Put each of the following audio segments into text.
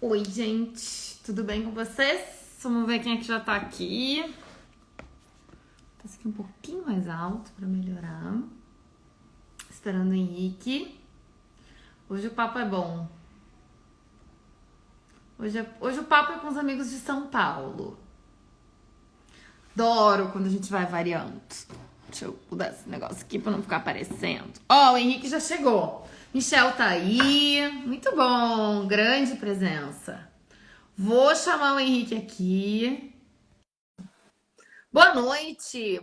Oi, gente, tudo bem com vocês? Vamos ver quem é que já tá aqui. Tá aqui um pouquinho mais alto pra melhorar. Esperando o Henrique. Hoje o papo é bom. Hoje o papo é com os amigos de São Paulo. Adoro quando a gente vai variando. Deixa eu mudar esse negócio aqui pra não ficar aparecendo. Ó, o Henrique já chegou. Michel tá aí. Muito bom, grande presença. Vou chamar o Henrique aqui. Boa noite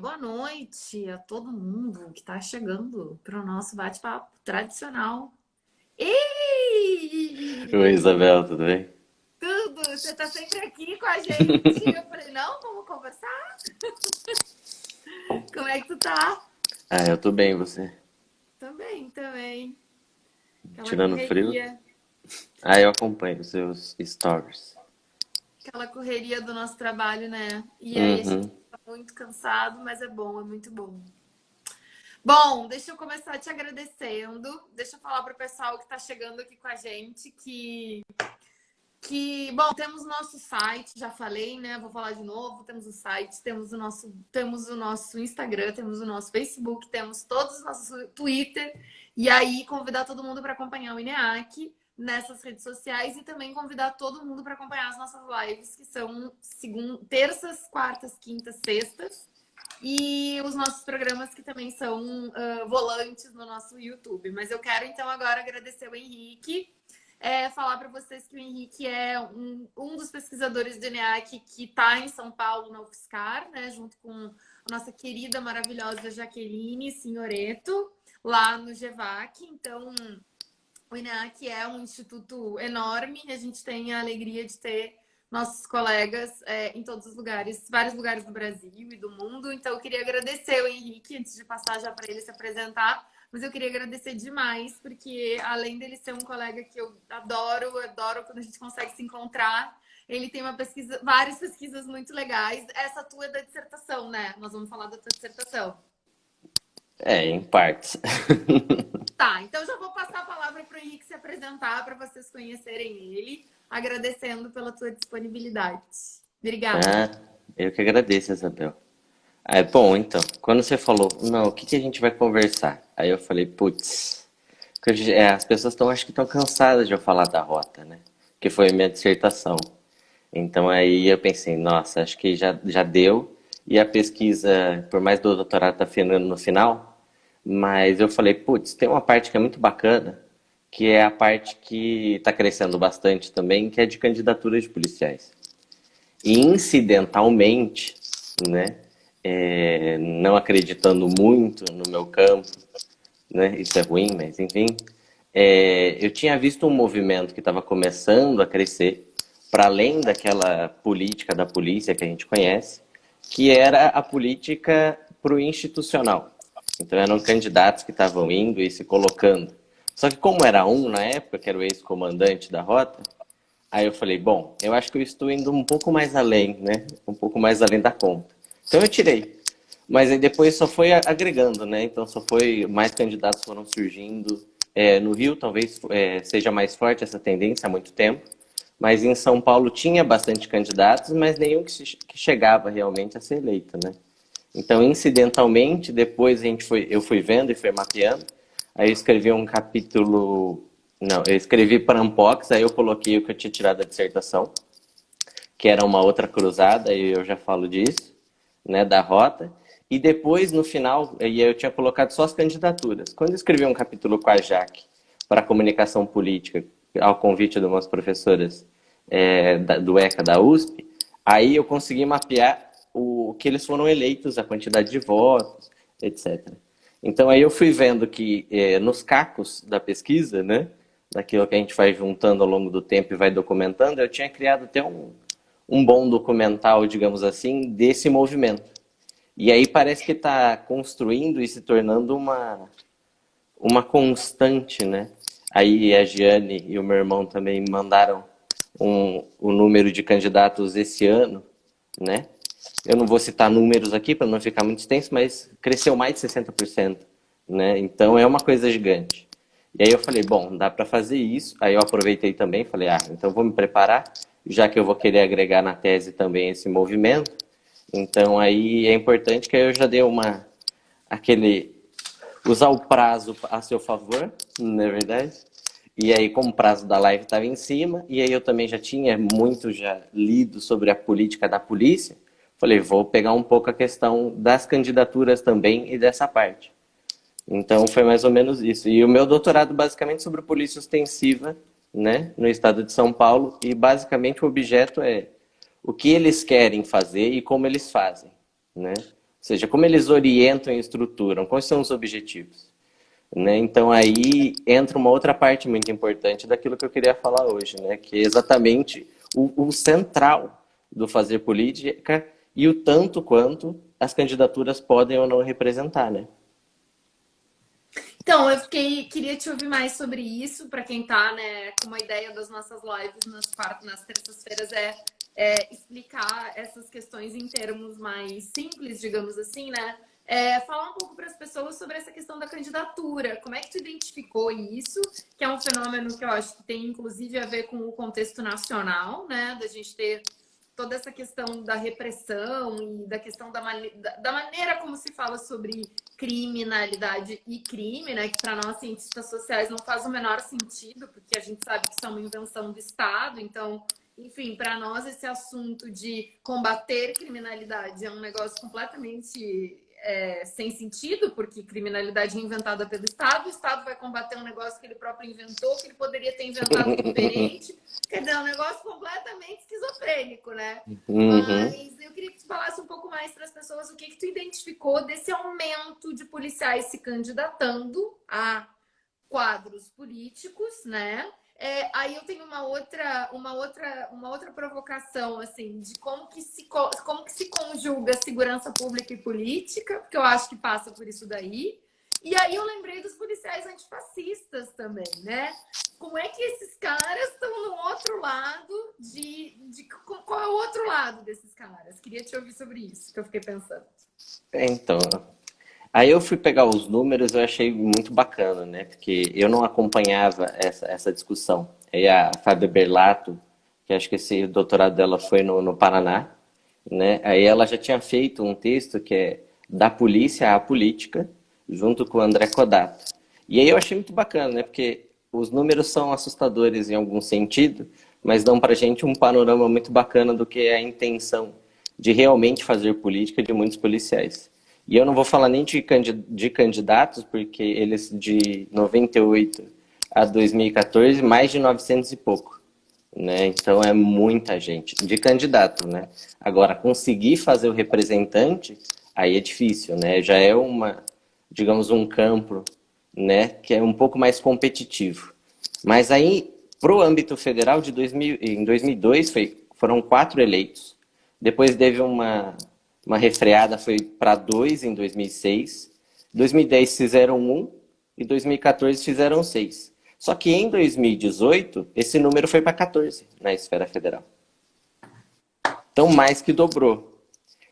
a todo mundo que está chegando para o nosso bate-papo tradicional. Oi, Ei! Isabel, tudo bem? Tudo! Você está sempre aqui com a gente. Eu falei, não, vamos conversar? Como é que tu tá? Ah, eu tô bem, você? Também, também. Aquela Tirando frio? correria, Ah, eu acompanho os seus stories. aquela correria do nosso trabalho, né? E aí a gente Uhum. tá muito cansado, mas é bom, é muito bom. Bom, deixa eu começar te agradecendo. Deixa eu falar para o pessoal que está chegando aqui com a gente bom, temos nosso site, já falei, né? Vou falar de novo. Temos o site, temos o nosso Instagram, temos o nosso Facebook, temos todos os nossos Twitter. E aí, convidar todo mundo para acompanhar o INEAC nessas redes sociais e também convidar todo mundo para acompanhar as nossas lives, que são terças, quartas, quintas, sextas. E os nossos programas que também são volantes no nosso YouTube. Mas eu quero então agora agradecer o Henrique, falar para vocês que o Henrique é um dos pesquisadores do ENEAC que está em São Paulo, na UFSCar, né, junto com a nossa querida, maravilhosa Jaqueline Signoreto, lá no GEVAC. Então, o INEAC é um instituto enorme e a gente tem a alegria de ter nossos colegas em todos os lugares, vários lugares do Brasil e do mundo. Então, eu queria agradecer o Henrique, antes de passar já para ele se apresentar, mas eu queria agradecer demais, porque além dele ser um colega que eu adoro, adoro quando a gente consegue se encontrar, ele tem várias pesquisas muito legais. Essa tua é da dissertação, né? Nós vamos falar da tua dissertação. É, em partes. Tá, então já vou passar a palavra para o Henrique se apresentar para vocês conhecerem ele, agradecendo pela tua disponibilidade. Obrigada. Ah, eu que agradeço, Isabel. Ah, bom, então, quando você falou, não, o que que a gente vai conversar? Aí eu falei, putz, as pessoas estão, acho que estão cansadas de eu falar da rota, né? Que foi a minha dissertação. Então aí eu pensei, nossa, acho que já deu. E a pesquisa, por mais do doutorado estar ficando no final, mas eu falei, putz, tem uma parte que é muito bacana, que é a parte que está crescendo bastante também, que é de candidaturas de policiais. E incidentalmente, né, não acreditando muito no meu campo, né, isso é ruim, mas enfim, eu tinha visto um movimento que estava começando a crescer, para além daquela política da polícia que a gente conhece, que era a política pro institucional. Então eram candidatos que estavam indo e se colocando. Só que como era um na época, que era o ex-comandante da rota, aí eu falei, bom, eu acho que eu estou indo um pouco mais além, né? Um pouco mais além da conta. Então eu tirei. Mas aí depois só foi agregando, né? Então só foi, mais candidatos foram surgindo. No Rio talvez seja mais forte essa tendência há muito tempo. Mas em São Paulo tinha bastante candidatos, mas nenhum que chegava realmente a ser eleito, né? Então, incidentalmente, depois eu fui vendo e fui mapeando. Aí eu escrevi um capítulo. Não, eu escrevi para Ampox, aí eu coloquei o que eu tinha tirado da dissertação, que era uma outra cruzada, e eu já falo disso, né, da rota. E depois, no final, aí eu tinha colocado só as candidaturas. Quando eu escrevi um capítulo com a Jaque para comunicação política, ao convite de umas professoras do ECA da USP, aí eu consegui mapear o que eles foram eleitos, a quantidade de votos, etc. Então aí eu fui vendo que nos cacos da pesquisa, né, daquilo que a gente vai juntando ao longo do tempo e vai documentando, eu tinha criado até um bom documental, digamos assim, desse movimento. E aí parece que está construindo e se tornando uma constante, né? Aí a Giane e o meu irmão também mandaram o número de candidatos esse ano, né? Eu não vou citar números aqui para não ficar muito extenso, mas cresceu mais de 60%, né? Então é uma coisa gigante. E aí eu falei, bom, dá para fazer isso. Aí eu aproveitei também, falei, então vou me preparar, já que eu vou querer agregar na tese também esse movimento. Então aí é importante que aí eu já dei aquele, usar o prazo a seu favor, não é verdade? E aí, como o prazo da live estava em cima, e aí eu também já tinha muito já lido sobre a política da polícia, falei, vou pegar um pouco a questão das candidaturas também e dessa parte. Então foi mais ou menos isso. E o meu doutorado basicamente sobre polícia ostensiva, né, no estado de São Paulo, e basicamente o objeto é o que eles querem fazer e como eles fazem, né? Ou seja, como eles orientam e estruturam, quais são os objetivos, né? Então aí entra uma outra parte muito importante daquilo que eu queria falar hoje, né? Que é exatamente o central do fazer política e o tanto quanto as candidaturas podem ou não representar, né? Então, queria te ouvir mais sobre isso, para quem tá, né, com uma ideia das nossas lives nas terças-feiras explicar essas questões em termos mais simples, digamos assim, né? Falar um pouco para as pessoas sobre essa questão da candidatura. Como é que tu identificou isso? Que é um fenômeno que eu acho que tem, inclusive, a ver com o contexto nacional, né? Da gente ter toda essa questão da repressão e da questão da maneira como se fala sobre criminalidade e crime, né? Que para nós cientistas sociais não faz o menor sentido, porque a gente sabe que isso é uma invenção do Estado. Então, enfim, para nós esse assunto de combater criminalidade é um negócio completamente sem sentido, porque criminalidade é inventada pelo Estado, o Estado vai combater um negócio que ele próprio inventou, que ele poderia ter inventado diferente. Quer dizer, é um negócio completamente esquizofrênico, né? Uhum. Mas eu queria que tu falasse um pouco mais para as pessoas o que tu identificou desse aumento de policiais se candidatando a quadros políticos, né? Aí eu tenho uma outra provocação, assim, de como que se conjuga segurança pública e política, porque eu acho que passa por isso daí. E aí eu lembrei dos policiais antifascistas também, né? Como é que esses caras estão no outro lado qual é o outro lado desses caras? Queria te ouvir sobre isso, que eu fiquei pensando. Então, aí eu fui pegar os números, eu achei muito bacana, né? Porque eu não acompanhava essa discussão. Aí a Fábia Berlato, que acho que esse doutorado dela foi no Paraná, né? Aí ela já tinha feito um texto que é Da Polícia à Política, junto com o André Codato. E aí eu achei muito bacana, né? Porque os números são assustadores em algum sentido, mas dão pra gente um panorama muito bacana do que é a intenção de realmente fazer política de muitos policiais. E eu não vou falar nem de candidatos, porque eles de 98 a 2014, mais de 900 e pouco, né? Então é muita gente de candidato, né? Agora conseguir fazer o representante, aí é difícil, né? Já é digamos, um campo, né, que é um pouco mais competitivo. Mas aí, pro âmbito federal em 2002 foram 4 eleitos. Depois teve uma refreada, foi para 2 em 2006. 2010 fizeram 1 e 2014 fizeram 6. Só que em 2018, esse número foi para 14 na esfera federal. Então, mais que dobrou.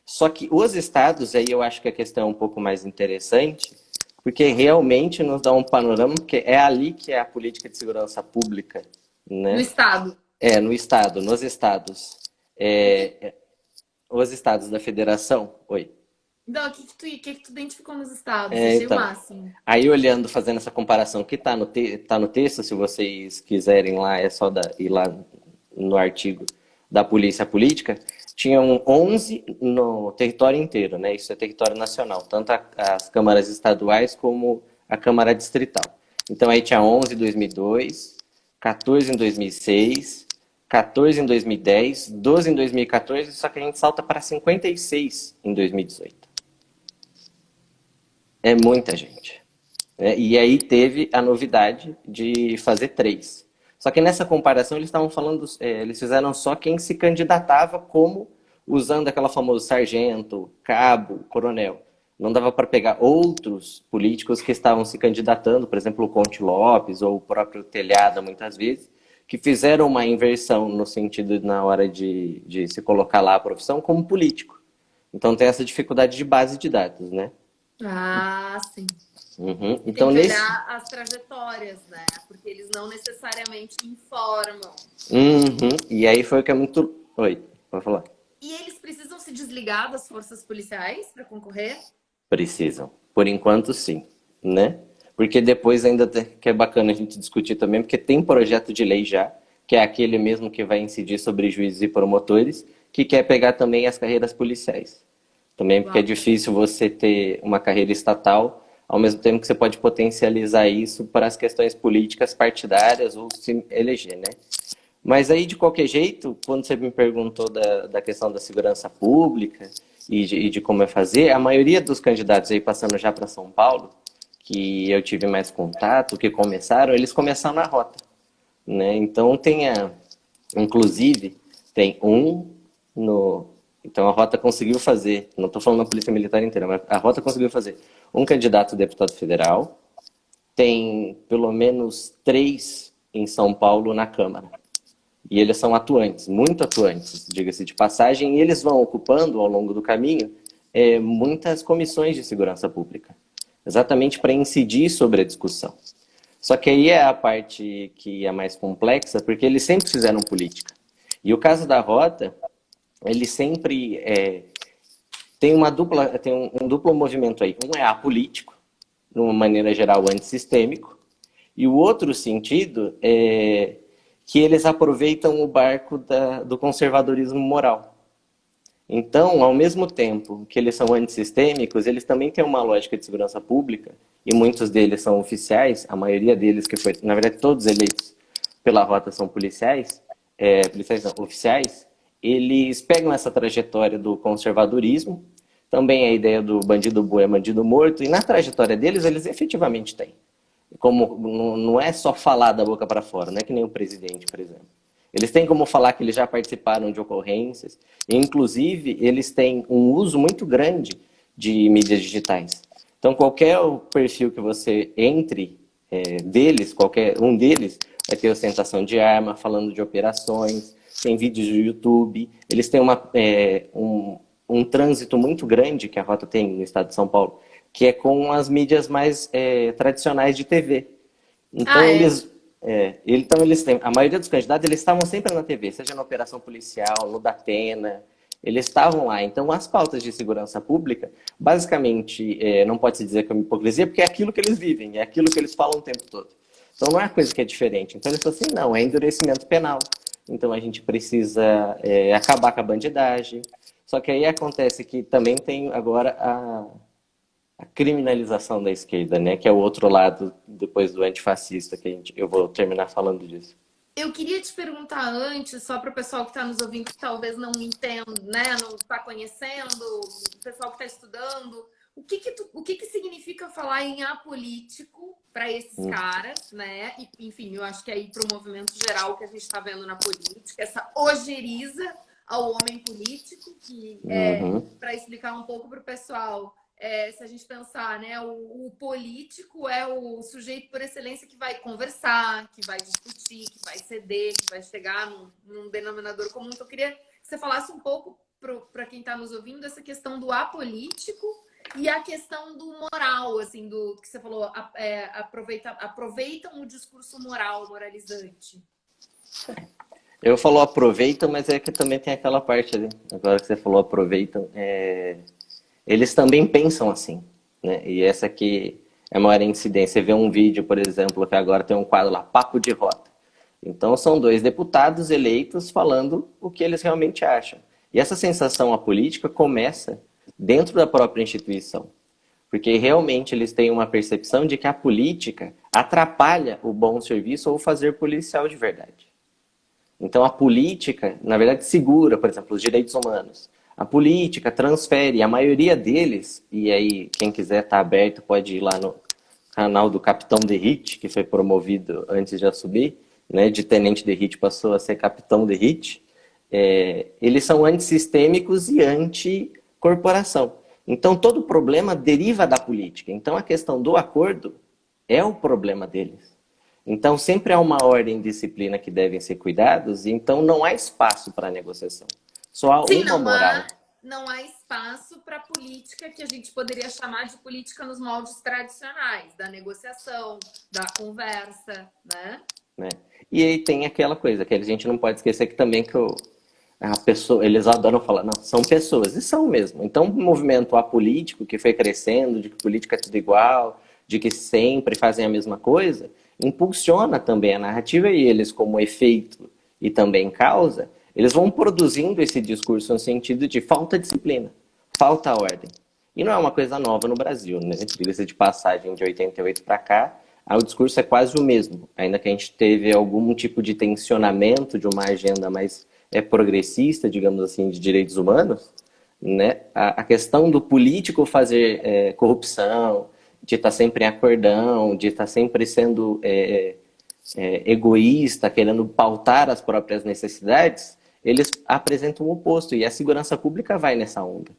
Só que os estados, aí eu acho que a questão é um pouco mais interessante, porque realmente nos dá um panorama, porque é ali que é a política de segurança pública, No né? Estado. No estado, nos estados. O que, Os estados da federação. Oi. não, que tu identificou nos estados? Achei o Então, máximo. aí olhando, fazendo essa comparação que está tá no texto, se vocês quiserem lá, é só ir lá no artigo da Polícia Política, tinham 11 no território inteiro, né? Isso é território nacional, tanto as câmaras estaduais como a Câmara Distrital. Então aí tinha 11 em 2002, 14 em 2006, 14 em 2010, 12 em 2014, só que a gente salta para 56 em 2018. É muita gente, né? E aí teve a novidade de fazer 3. Só que nessa comparação eles estavam falando, eles fizeram só quem se candidatava como usando aquela famosa sargento, cabo, coronel. Não dava para pegar outros políticos que estavam se candidatando, por exemplo, o Conte Lopes ou o próprio Telhada, muitas vezes, que fizeram uma inversão no sentido na hora de se colocar lá a profissão como político. Então tem essa dificuldade de base de dados, né? Ah, sim. Uhum. E tem Então, que nesse. olhar as trajetórias, né? Porque eles não necessariamente informam. Uhum. E aí foi o que é muito. Oi, pode falar. E eles precisam se desligar das forças policiais para concorrer? Precisam. Por enquanto, sim, né? Porque depois ainda que é bacana a gente discutir também, porque tem projeto de lei já, que é aquele mesmo que vai incidir sobre juízes e promotores, que quer pegar também as carreiras policiais. Também porque é Uau. difícil você ter uma carreira estatal, ao mesmo tempo que você pode potencializar isso para as questões políticas partidárias ou se eleger, né? Mas aí, de qualquer jeito, quando você me perguntou da questão da segurança pública e de como é fazer, a maioria dos candidatos aí, passando já para São Paulo, que eu tive mais contato, que começaram, eles começaram na rota, né? Então, inclusive, tem um no... Então, a rota conseguiu fazer, não estou falando da Polícia Militar inteira, mas a rota conseguiu fazer um candidato a deputado federal, tem pelo menos 3 em São Paulo na Câmara. E eles são atuantes, muito atuantes, diga-se de passagem, e eles vão ocupando ao longo do caminho muitas comissões de segurança pública, exatamente para incidir sobre a discussão. Só que aí é a parte que é mais complexa, porque eles sempre fizeram política. E o caso da Rota, ele sempre tem um duplo movimento aí. Um é apolítico, de uma maneira geral antissistêmico, e o outro sentido é que eles aproveitam o barco do conservadorismo moral. Então, ao mesmo tempo que eles são antissistêmicos, eles também têm uma lógica de segurança pública, e muitos deles são oficiais, a maioria deles, que foi, na verdade, todos eleitos pela Rota são policiais, policiais não, oficiais, eles pegam essa trajetória do conservadorismo, também a ideia do bandido bom é bandido morto, e na trajetória deles, eles efetivamente têm. Como não é só falar da boca para fora, não é que nem o presidente, por exemplo. Eles têm como falar que eles já participaram de ocorrências, e, inclusive, eles têm um uso muito grande de mídias digitais. Então, qualquer perfil que você entre deles, qualquer um deles, vai ter ostentação de arma, falando de operações, tem vídeos do YouTube, eles têm um trânsito muito grande que a Rota tem no estado de São Paulo, que é com as mídias mais tradicionais de TV. Ah, Então é? eles têm, a maioria dos candidatos eles estavam sempre na TV, seja na operação policial, no Datena, eles estavam lá. Então as pautas de segurança pública, basicamente, não pode se dizer que é uma hipocrisia, porque é aquilo que eles vivem, é aquilo que eles falam o tempo todo. Então não é coisa que é diferente. Então eles falam assim, não, é endurecimento penal. Então a gente precisa acabar com a bandidagem. Só que aí acontece que também tem agora a criminalização da esquerda, né? Que é o outro lado depois do antifascista, eu vou terminar falando disso. Eu queria te perguntar antes, só para o pessoal que está nos ouvindo, que talvez não entenda, né? Não está conhecendo, o pessoal que está estudando, o que significa falar em apolítico para esses caras, né? E, enfim, eu acho que aí para o movimento geral que a gente está vendo na política, essa ojeriza ao homem político, que é Uhum. para explicar um pouco para o pessoal. Se a gente pensar, né, o político é o sujeito por excelência que vai conversar, que vai discutir, que vai ceder, que vai chegar num denominador comum. Então, eu queria que você falasse um pouco para quem está nos ouvindo essa questão do apolítico e a questão do moral, assim, do que você falou, aproveitam o discurso moral, moralizante. Eu falo aproveitam, mas é que também tem aquela parte ali. Agora que você falou aproveitam, eles também pensam assim, né? E essa aqui é a maior incidência. Você vê um vídeo, por exemplo, que agora tem um quadro lá, Papo de Rota. Então são 2 deputados eleitos falando o que eles realmente acham. E essa sensação apolítica começa dentro da própria instituição. Porque realmente eles têm uma percepção de que a política atrapalha o bom serviço ou fazer policial de verdade. Então a política, na verdade, segura, por exemplo, os direitos humanos. A política transfere, a maioria deles, e aí quem quiser estar aberto pode ir lá no canal do Capitão Derrite, que foi promovido antes de assumir, né, de tenente Derrite passou a ser Capitão Derrite. Eles são antissistêmicos e anticorporação. Então todo problema deriva da política. Então a questão do acordo é o problema deles. Então, sempre há uma ordem e disciplina que devem ser cuidados, e então não há espaço para negociação. Só há Sim, uma moral. não há espaço para política que a gente poderia chamar de política nos moldes tradicionais, da negociação, da conversa, né? Né? E aí tem aquela coisa que a gente não pode esquecer que também que a pessoa, eles adoram falar, não, são pessoas, e são mesmo. Então, o movimento apolítico que foi crescendo, de que política é tudo igual, de que sempre fazem a mesma coisa, impulsiona também a narrativa e eles, como efeito e também causa, eles vão produzindo esse discurso no sentido de falta disciplina, falta ordem. E não é uma coisa nova no Brasil, né? Diga-se de passagem, de 88 para cá, o discurso é quase o mesmo, ainda que a gente teve algum tipo de tensionamento de uma agenda mais progressista, digamos assim, de direitos humanos, né? A questão do político fazer corrupção, de estar sempre em acordão, de estar sempre sendo egoísta, querendo pautar as próprias necessidades, eles apresentam o oposto, e a segurança pública vai nessa onda.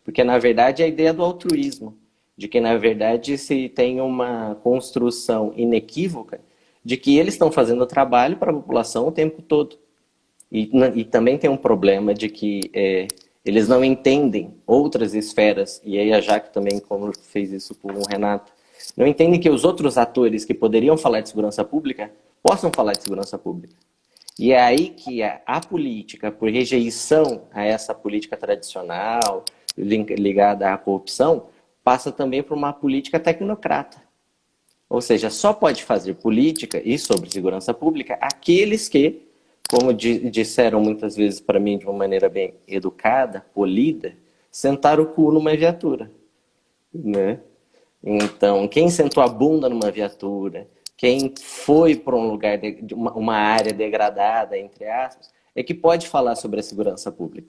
Porque, na verdade, é a ideia do altruísmo, de que, na verdade, se tem uma construção inequívoca de que eles estão fazendo o trabalho para a população o tempo todo. E também tem um problema de que eles não entendem outras esferas, e aí a Jaque também, como fez isso com o Renato, não entendem que os outros atores que poderiam falar de segurança pública possam falar de segurança pública. E é aí que a política, por rejeição a essa política tradicional, ligada à corrupção, passa também por uma política tecnocrata. Ou seja, só pode fazer política e sobre segurança pública aqueles que, como disseram muitas vezes para mim de uma maneira bem educada, polida, sentaram o cu numa viatura, né? Então, quem sentou a bunda numa viatura, quem foi para um lugar, uma área degradada, entre aspas, é que pode falar sobre a segurança pública.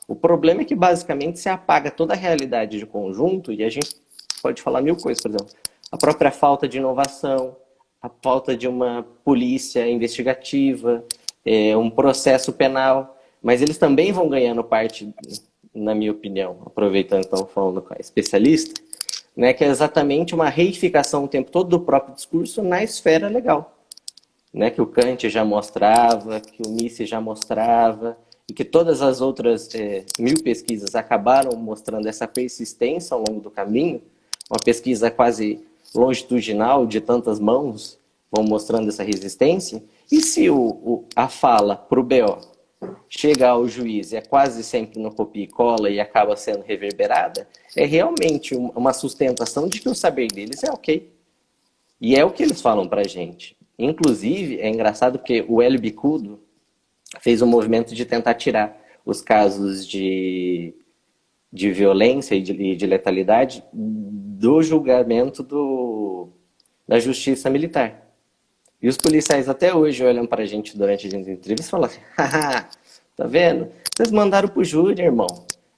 O problema é que, basicamente, se apaga toda a realidade de conjunto, e a gente pode falar mil coisas, por exemplo, a própria falta de inovação, a falta de uma polícia investigativa, um processo penal, mas eles também vão ganhando parte, na minha opinião, aproveitando que estamos falando com a especialista, né, que é exatamente uma reificação o tempo todo do próprio discurso na esfera legal, né, que o Kant já mostrava, que o Mises já mostrava, e que todas as outras 1000 pesquisas acabaram mostrando essa persistência ao longo do caminho, uma pesquisa quase longitudinal de tantas mãos vão mostrando essa resistência, e se a fala para o BO chega ao juiz e é quase sempre no copia e cola e acaba sendo reverberada, é realmente uma sustentação de que o saber deles é ok. E é o que eles falam pra gente. Inclusive, é engraçado porque o Hélio Bicudo fez um movimento de tentar tirar os casos de violência e de letalidade do julgamento da justiça militar. E os policiais até hoje olham pra gente durante as entrevistas e falam assim, haha, tá vendo? Vocês mandaram pro júri, irmão.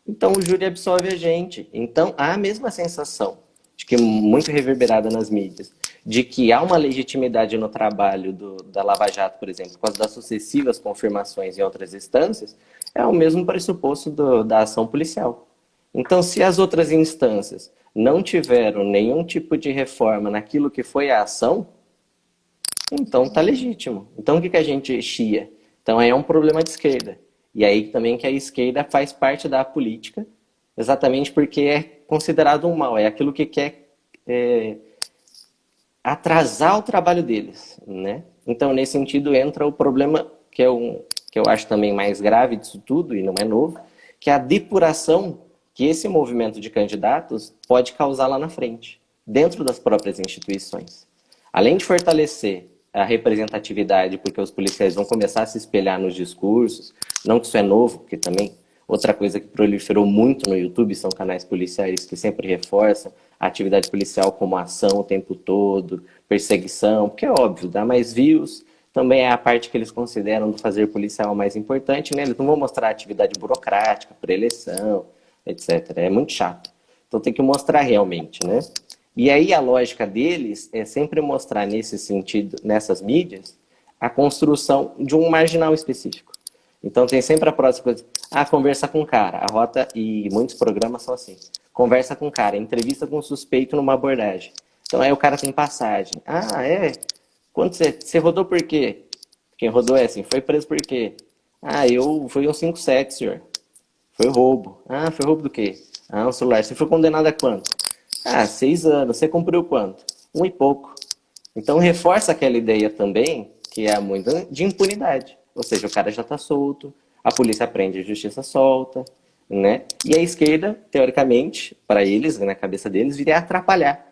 Então o júri absolve a gente. Então há a mesma sensação, de que muito reverberada nas mídias, de que há uma legitimidade no trabalho da Lava Jato, por exemplo, por causa das sucessivas confirmações em outras instâncias, é o mesmo pressuposto da ação policial. Então, se as outras instâncias não tiveram nenhum tipo de reforma naquilo que foi a ação, então está legítimo. Então o que a gente chia? Então aí é um problema de esquerda. E aí também que a esquerda faz parte da política, exatamente porque é considerado um mal. É aquilo que quer atrasar o trabalho deles, né? Então nesse sentido entra o problema que eu acho também mais grave disso tudo, e não é novo, que é a depuração que esse movimento de candidatos pode causar lá na frente, dentro das próprias instituições. Além de fortalecer a representatividade, porque os policiais vão começar a se espelhar nos discursos, não que isso é novo, porque também outra coisa que proliferou muito no YouTube são canais policiais que sempre reforçam a atividade policial como ação o tempo todo, perseguição, porque é óbvio, dá mais views, também é a parte que eles consideram do fazer policial mais importante, né? Eles não vão mostrar atividade burocrática, pré-eleição, etc. É muito chato. Então tem que mostrar realmente, né? E aí a lógica deles é sempre mostrar nesse sentido, nessas mídias, a construção de um marginal específico. Então tem sempre a próxima coisa, conversa com o cara. A rota e muitos programas são assim. Conversa com o cara, entrevista com o suspeito numa abordagem. Então aí o cara tem passagem. Quando você rodou por quê? Quem rodou é assim, foi preso por quê? Eu fui um 5-7, senhor. Foi roubo. Ah, foi roubo do quê? Ah, um celular. Você foi condenado a quanto? Ah, 6 anos. Você cumpriu quanto? Um e pouco. Então reforça aquela ideia também, que é a muito de impunidade. Ou seja, o cara já está solto, a polícia prende, a justiça solta, né? E a esquerda, teoricamente, para eles, na cabeça deles, viria a atrapalhar.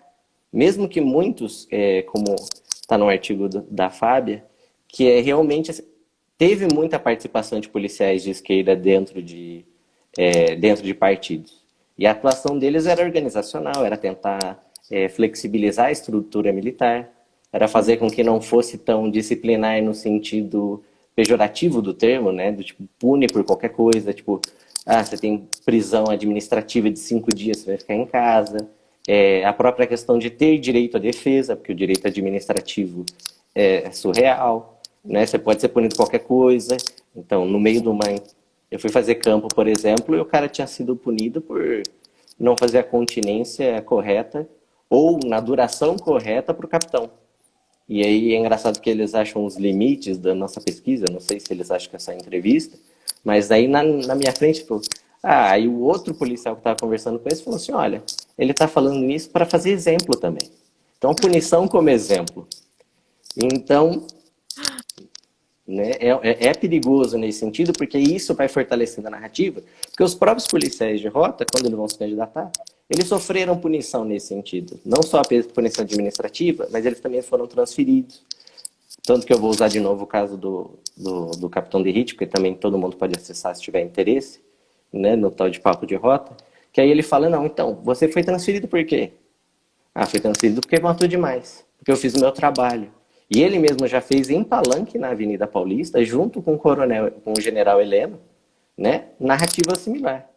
Mesmo que muitos, como está no artigo da Fábia, que é realmente teve muita participação de policiais de esquerda dentro de partidos. E a atuação deles era organizacional, era tentar flexibilizar a estrutura militar, era fazer com que não fosse tão disciplinar no sentido pejorativo do termo, né? Do tipo, pune por qualquer coisa, tipo, você tem prisão administrativa de 5 dias, você vai ficar em casa. A própria questão de ter direito à defesa, porque o direito administrativo é surreal, né? Você pode ser punido por qualquer coisa. Então, no meio de uma... Eu fui fazer campo, por exemplo, e o cara tinha sido punido por não fazer a continência correta ou na duração correta para o capitão. E aí é engraçado que eles acham os limites da nossa pesquisa, não sei se eles acham que essa entrevista, mas aí na minha frente, tipo, aí o outro policial que estava conversando com eles falou assim, olha, ele está falando isso para fazer exemplo também. Então, punição como exemplo. Então, né, é perigoso nesse sentido, porque isso vai fortalecendo a narrativa, porque os próprios policiais de rota, quando eles vão se candidatar, eles sofreram punição nesse sentido. Não só a punição administrativa, mas eles também foram transferidos. Tanto que eu vou usar de novo o caso do Capitão Derrite, porque também todo mundo pode acessar se tiver interesse, né, no tal de papo de rota, que aí ele fala, não, então, você foi transferido por quê? Ah, foi transferido porque matou demais, porque eu fiz o meu trabalho. E ele mesmo já fez em Palanque, na Avenida Paulista, junto com o general Heleno, né, narrativa similar.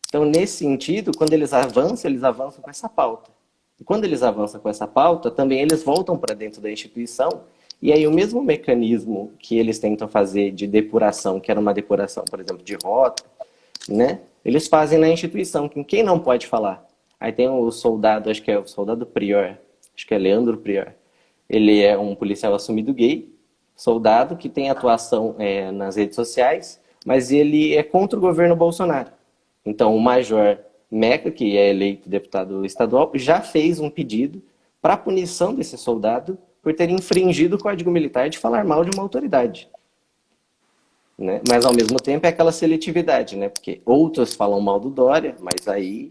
Então, nesse sentido, quando eles avançam com essa pauta. E quando eles avançam com essa pauta, também eles voltam para dentro da instituição, e aí o mesmo mecanismo que eles tentam fazer de depuração, que era uma depuração, por exemplo, de rota, né, eles fazem na instituição, com quem não pode falar. Aí tem o soldado, acho que é o soldado Prior, acho que é Leandro Prior. Ele é um policial assumido gay, soldado, que tem atuação nas redes sociais, mas ele é contra o governo Bolsonaro. Então, o Major Meca, que é eleito deputado estadual, já fez um pedido para a punição desse soldado por ter infringido o Código Militar de falar mal de uma autoridade. Né? Mas, ao mesmo tempo, é aquela seletividade, né? Porque outros falam mal do Dória, mas aí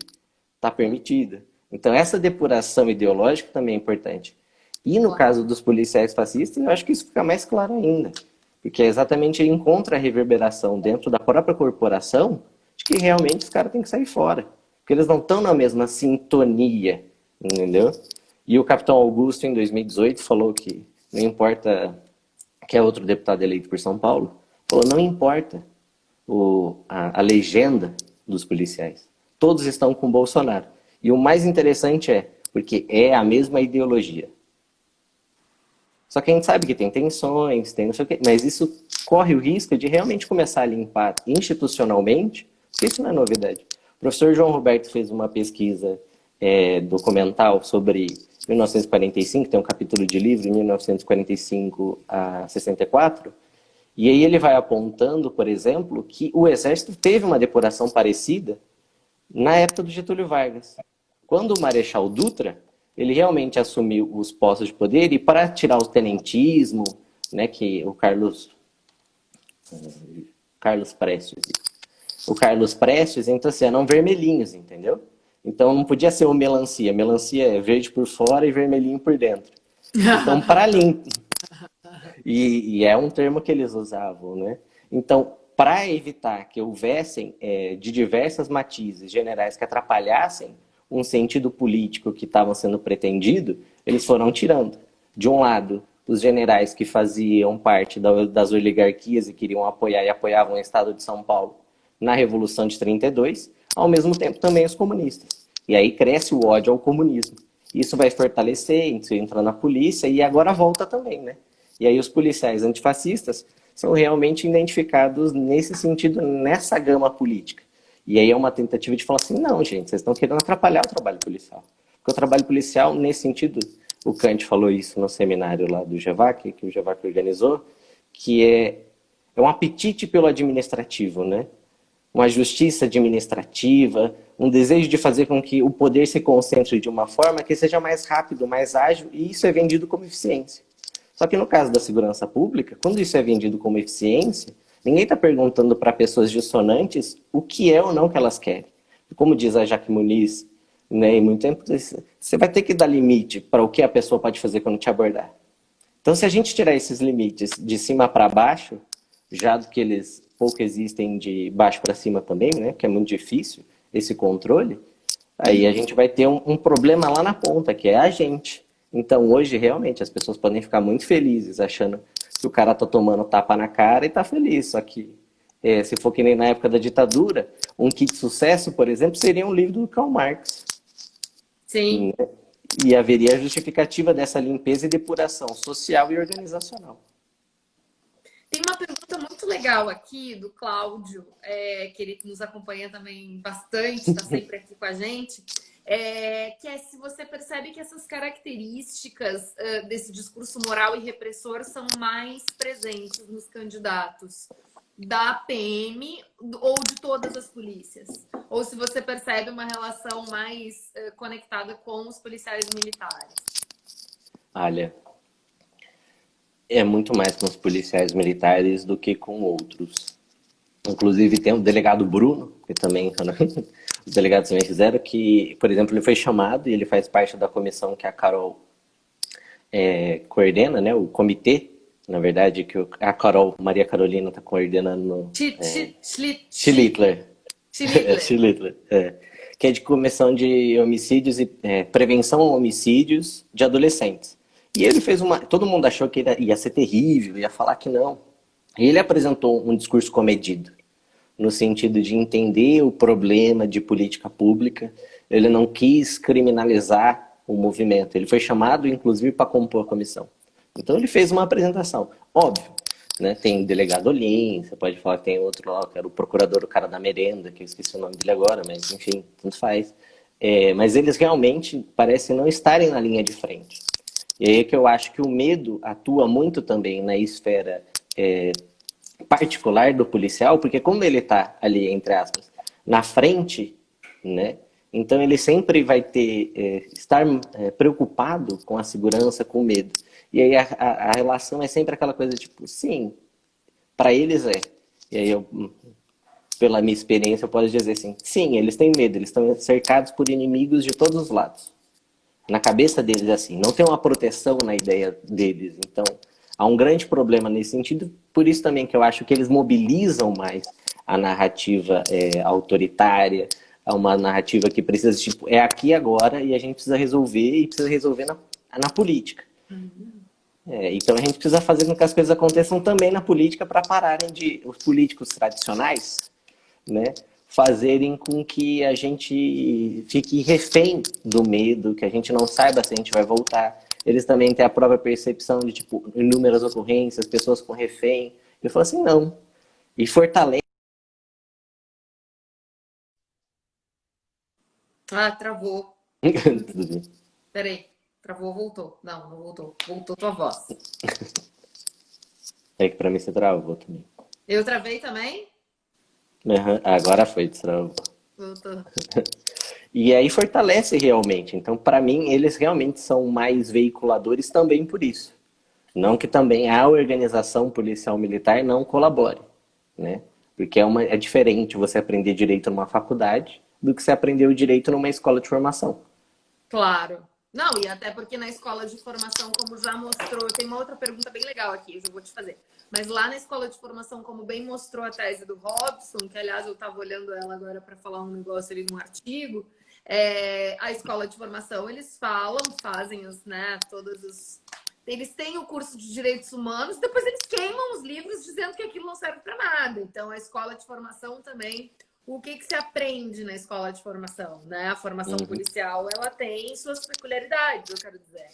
está permitida. Então, essa depuração ideológica também é importante. E no caso dos policiais fascistas, eu acho que isso fica mais claro ainda. Porque é exatamente ele encontra a reverberação dentro da própria corporação de que realmente os caras têm que sair fora. Porque eles não estão na mesma sintonia, entendeu? E o capitão Augusto, em 2018, falou que não importa, que é outro deputado eleito por São Paulo, falou, não importa a legenda dos policiais. Todos estão com o Bolsonaro. E o mais interessante porque é a mesma ideologia. Só que a gente sabe que tem tensões, tem não sei o quê, mas isso corre o risco de realmente começar a limpar institucionalmente, porque isso não é novidade. O professor João Roberto fez uma pesquisa documental sobre 1945, tem um capítulo de livro, 1945 a 64, e aí ele vai apontando, por exemplo, que o Exército teve uma depuração parecida na época do Getúlio Vargas. Quando o Marechal Dutra, ele realmente assumiu os postos de poder e para tirar o tenentismo, né, que o Carlos Prestes, então assim, eram vermelhinhos, entendeu? Então não podia ser o melancia. Melancia é verde por fora e vermelhinho por dentro. Então, para limpar. E é um termo que eles usavam, né? Então, para evitar que houvessem de diversas matizes generais que atrapalhassem um sentido político que estava sendo pretendido, eles foram tirando. De um lado, os generais que faziam parte das oligarquias e queriam apoiar e apoiavam o Estado de São Paulo na Revolução de 32, ao mesmo tempo também os comunistas. E aí cresce o ódio ao comunismo. Isso vai fortalecer, isso entra na polícia e agora volta também, né? E aí os policiais antifascistas são realmente identificados nesse sentido, nessa gama política. E aí é uma tentativa de falar assim, não, gente, vocês estão querendo atrapalhar o trabalho policial. Porque o trabalho policial, nesse sentido, o Kant falou isso no seminário lá do GEVAC, que o GEVAC organizou, que é um apetite pelo administrativo, né? uma justiça administrativa, um desejo de fazer com que o poder se concentre de uma forma que seja mais rápido, mais ágil, e isso é vendido como eficiência. Só que no caso da segurança pública, quando isso é vendido como eficiência, ninguém está perguntando para pessoas dissonantes o que é ou não que elas querem. Como diz a Jaque Muniz, né, em muito tempo, você vai ter que dar limite para o que a pessoa pode fazer quando te abordar. Então, se a gente tirar esses limites de cima para baixo, já do que eles pouco existem de baixo para cima também, né, que é muito difícil esse controle, aí a gente vai ter um problema lá na ponta, que é a gente. Então, hoje, realmente, as pessoas podem ficar muito felizes, achando que o cara tá tomando tapa na cara e tá feliz. Só que, se for que nem na época da ditadura, um kit de sucesso, por exemplo, seria um livro do Karl Marx. Sim. Né? E haveria a justificativa dessa limpeza e depuração social e organizacional. Tem uma pergunta muito legal aqui do Cláudio, que ele nos acompanha também bastante, está sempre aqui com a gente, que é se você percebe que essas características desse discurso moral e repressor são mais presentes nos candidatos da PM ou de todas as polícias? Ou se você percebe uma relação mais conectada com os policiais militares? Olha, é muito mais com os policiais militares do que com outros. Inclusive tem o delegado Bruno, que também os delegados também fizeram, que, por exemplo, ele foi chamado e ele faz parte da comissão que a Carol coordena, né, o comitê, na verdade, que a Carol, Maria Carolina, está coordenando. Schlittler. Schlittler, que é de comissão de homicídios e prevenção a homicídios de adolescentes. E ele fez todo mundo achou que ia ser terrível, ia falar que não. E ele apresentou um discurso comedido, no sentido de entender o problema de política pública. Ele não quis criminalizar o movimento. Ele foi chamado, inclusive, para compor a comissão. Então ele fez uma apresentação. Óbvio, né? Tem o delegado Olim, você pode falar que tem outro lá, que era o procurador, o cara da merenda, que eu esqueci o nome dele agora, mas enfim, tanto faz. Mas eles realmente parecem não estarem na linha de frente. E aí é que eu acho que o medo atua muito também na esfera particular do policial, porque como ele está ali, entre aspas, na frente, né? Então ele sempre vai estar preocupado com a segurança, com o medo. E aí a relação é sempre aquela coisa tipo, sim, para eles é. E aí eu, pela minha experiência, eu posso dizer assim, sim, eles têm medo, eles estão cercados por inimigos de todos os lados. Na cabeça deles, assim, não tem uma proteção na ideia deles. Então, há um grande problema nesse sentido. Por isso também que eu acho que eles mobilizam mais a narrativa autoritária, uma narrativa que precisa, tipo, é aqui agora e a gente precisa resolver e precisa resolver na política. Então a gente precisa fazer com que as coisas aconteçam também na política para pararem de os políticos tradicionais, né, fazerem com que a gente fique refém do medo, que a gente não saiba se a gente vai voltar. Eles também têm a própria percepção de, tipo, inúmeras ocorrências, pessoas com refém. Eu falo assim, não. E fortalece. Ah, travou. Tudo bem. Peraí. Travou, voltou. Não voltou. Voltou tua voz. É que pra mim você travou também. Eu travei também? Uhum. Agora foi, destravou. Voltou. E aí fortalece realmente. Então, para mim, eles realmente são mais veiculadores também por isso. Não que também a organização policial militar não colabore, né? Porque é diferente você aprender direito numa faculdade do que você aprender o direito numa escola de formação. Claro. Não, e até porque na escola de formação, como já mostrou, tem uma outra pergunta bem legal aqui, eu já vou te fazer. Mas lá na escola de formação, como bem mostrou a tese do Robson, que aliás eu estava olhando ela agora para falar um negócio ali num artigo, a escola de formação, eles fazem todos os... Eles têm o curso de direitos humanos, depois eles queimam os livros dizendo que aquilo não serve para nada. Então a escola de formação também... O que se aprende na escola de formação, né? A formação policial, ela tem suas peculiaridades, eu quero dizer.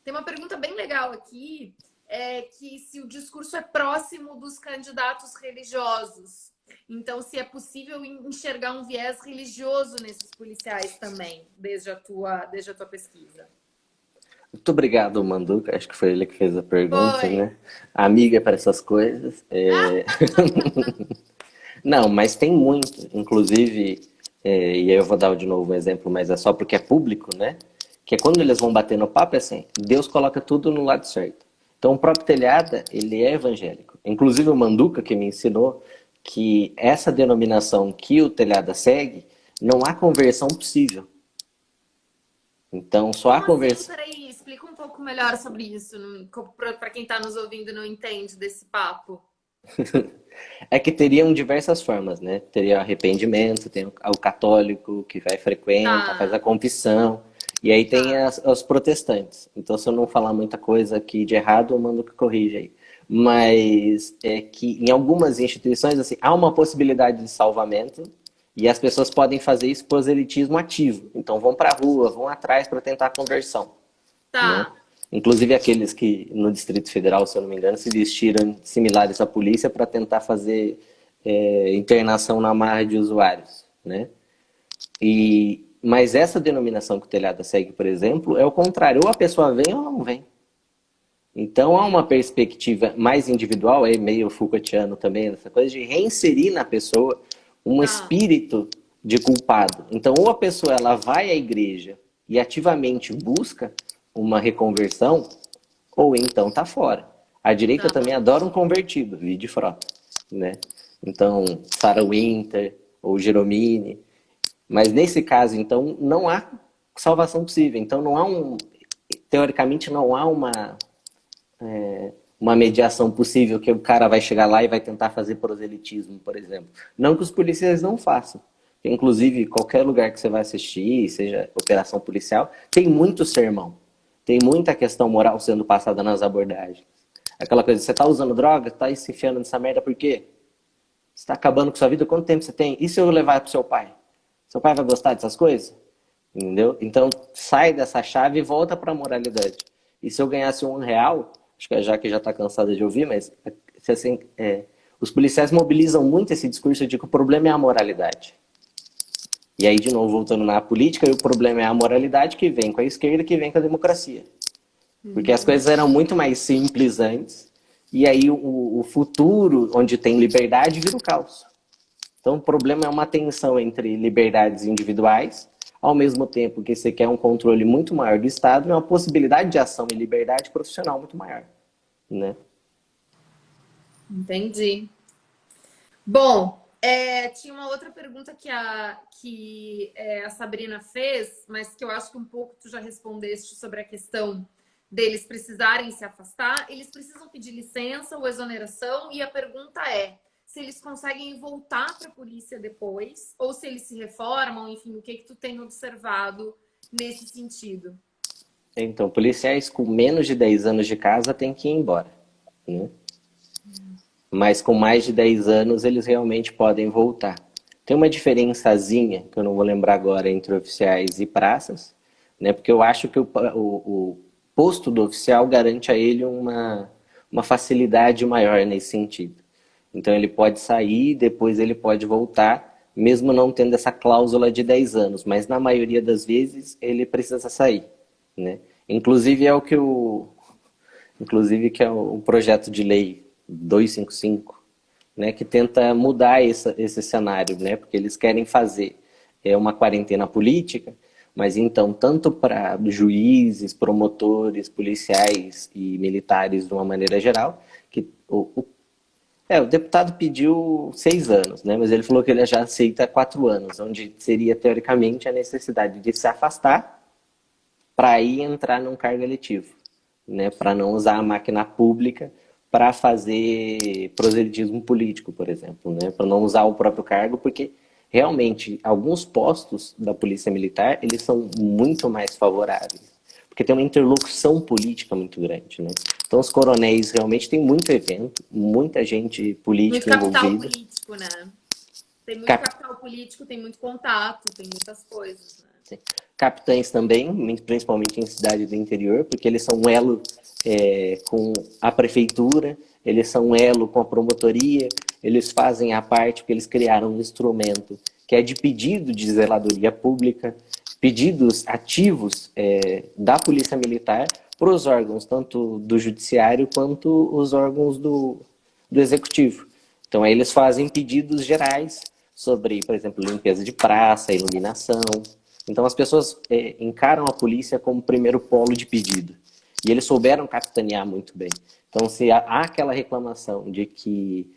Tem uma pergunta bem legal aqui, que se o discurso é próximo dos candidatos religiosos. Então, se é possível enxergar um viés religioso nesses policiais também, desde a tua pesquisa. Muito obrigado, Manduca. Acho que foi ele que fez a pergunta, Foi. né? Amiga para essas coisas. Não, mas tem muito. Inclusive, e aí eu vou dar de novo um exemplo, mas é só porque é público, né? Que é quando eles vão bater no papo, é assim, Deus coloca tudo no lado certo. Então o próprio Telhada, ele é evangélico. Inclusive o Manduca, que me ensinou que essa denominação que o Telhada segue, não há conversão possível. Então só há Como assim? conversão. Peraí, explica um pouco melhor sobre isso, para quem está nos ouvindo e não entende desse papo. É que teriam diversas formas, né? Teria arrependimento, tem o católico que vai frequenta, faz a Tá, confissão, e aí tem tá, os protestantes. Então, se eu não falar muita coisa aqui de errado, eu mando que corrija aí. Mas é que em algumas instituições, assim, há uma possibilidade de salvamento e as pessoas podem fazer isso proselitismo ativo. Então, vão para a rua, vão atrás para tentar a conversão, né? tá, Inclusive aqueles que no Distrito Federal, se eu não me engano, se vestiram similares à polícia para tentar fazer internação na marra de usuários, né? Mas essa denominação que o Telhada segue, por exemplo, é o contrário. Ou a pessoa vem ou não vem. Então há uma perspectiva mais individual, é meio Foucaultiano também, essa coisa de reinserir na pessoa um tá, espírito de culpado. Então ou a pessoa ela vai à igreja e ativamente busca uma reconversão, ou então tá fora. A direita também tá, adora um convertido, vide Frota, né? Então, Sarah Winter ou Jeromini. Mas nesse caso, então, não há salvação possível. Então, não há teoricamente, não há uma mediação possível que o cara vai chegar lá e vai tentar fazer proselitismo, por exemplo. Não que os policiais não façam. Inclusive, qualquer lugar que você vai assistir, seja operação policial, tem muito sermão. Tem muita questão moral sendo passada nas abordagens. Aquela coisa, você tá usando droga, tá se enfiando nessa merda por quê? Você tá acabando com sua vida, quanto tempo você tem? E se eu levar pro seu pai? Seu pai vai gostar dessas coisas? Entendeu? Então, sai dessa chave e volta pra moralidade. E se eu ganhasse R$ 1, acho que a Jaque já tá cansada de ouvir, mas assim, os policiais mobilizam muito esse discurso de que o problema é a moralidade. E aí, de novo, voltando na política, o problema é a moralidade que vem com a esquerda, que vem com a democracia. Porque as coisas eram muito mais simples antes, e aí o futuro, onde tem liberdade, vira o caos. Então, o problema é uma tensão entre liberdades individuais, ao mesmo tempo que você quer um controle muito maior do Estado e uma possibilidade de ação e liberdade profissional muito maior, né? entendi. Bom, tinha uma outra pergunta a Sabrina fez, mas que eu acho que um pouco tu já respondeste sobre a questão deles precisarem se afastar. Eles precisam pedir licença ou exoneração, e a pergunta é se eles conseguem voltar para a polícia depois, ou se eles se reformam, enfim, o que que tu tem observado nesse sentido? Então, policiais com menos de 10 anos de casa têm que ir embora, né? Mas com mais de 10 anos eles realmente podem voltar. Tem uma diferençazinha, que eu não vou lembrar agora, entre oficiais e praças, né? Porque eu acho que o posto do oficial garante a ele uma facilidade maior nesse sentido. Então ele pode sair, depois ele pode voltar, mesmo não tendo essa cláusula de 10 anos, mas na maioria das vezes ele precisa sair, né? Inclusive é o que o projeto de lei 255, né, que tenta mudar esse cenário, né, porque eles querem fazer uma quarentena política, mas então tanto para juízes, promotores, policiais e militares de uma maneira geral, que o deputado pediu 6 anos, né, mas ele falou que ele já aceita 4 anos, onde seria teoricamente a necessidade de se afastar para aí entrar num cargo eletivo, né, para não usar a máquina pública para fazer proselitismo político, por exemplo, né, para não usar o próprio cargo, porque realmente alguns postos da Polícia Militar eles são muito mais favoráveis, porque tem uma interlocução política muito grande, né? Então os coronéis realmente têm muito evento, muita gente Muito política capital envolvida. político, né? Tem muito Cap capital político, tem muito contato, tem muitas coisas, né? Capitães também, principalmente em cidade do interior, porque eles são um elo com a prefeitura, eles são um elo com a promotoria, eles fazem a parte porque eles criaram um instrumento que é de pedido de zeladoria pública, pedidos ativos da Polícia Militar para os órgãos, tanto do Judiciário quanto os órgãos do Executivo. Então, aí eles fazem pedidos gerais sobre, por exemplo, limpeza de praça, iluminação. Então, as pessoas encaram a polícia como primeiro polo de pedido. E eles souberam capitanear muito bem. Então, se há aquela reclamação de que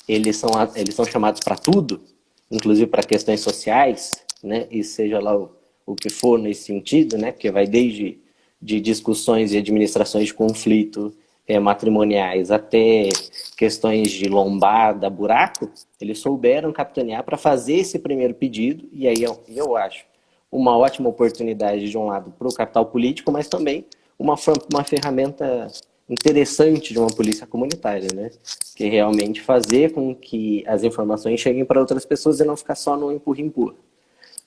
eles são chamados para tudo, inclusive para questões sociais, né? E seja lá o que for nesse sentido, né? Porque vai desde de discussões e administrações de conflito matrimoniais até questões de lombada, buraco, eles souberam capitanear para fazer esse primeiro pedido, e aí eu acho uma ótima oportunidade de um lado para o capital político, mas também uma ferramenta interessante de uma polícia comunitária, né? Que é realmente fazer com que as informações cheguem para outras pessoas e não ficar só no empurra-empurra.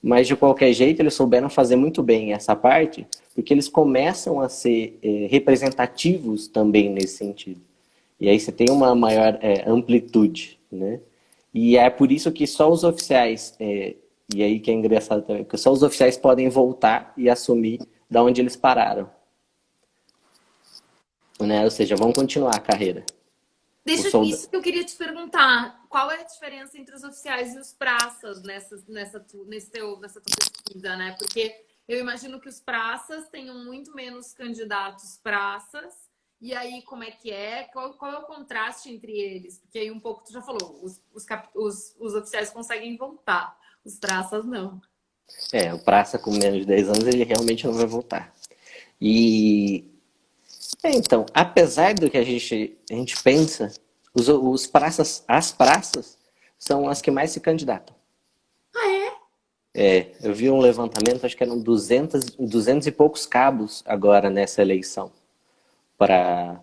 Mas, de qualquer jeito, eles souberam fazer muito bem essa parte, porque eles começam a ser representativos também nesse sentido. E aí você tem uma maior amplitude, né? E é por isso que só os oficiais, e aí que é engraçado também, porque só os oficiais podem voltar e assumir da onde eles pararam. Né? Ou seja, vão continuar a carreira. Isso que eu queria te perguntar. Qual é a diferença entre os oficiais e os praças nessa tua pesquisa, né? Porque eu imagino que os praças tenham muito menos candidatos praças. E aí, como é que é? Qual é o contraste entre eles? Porque aí um pouco tu já falou, os oficiais conseguem voltar, os praças não. O praça com menos de 10 anos, ele realmente não vai voltar. E então, apesar do que a gente pensa, as praças são as que mais se candidatam. Ah, é? Eu vi um levantamento, acho que eram 200 e poucos cabos agora nessa eleição para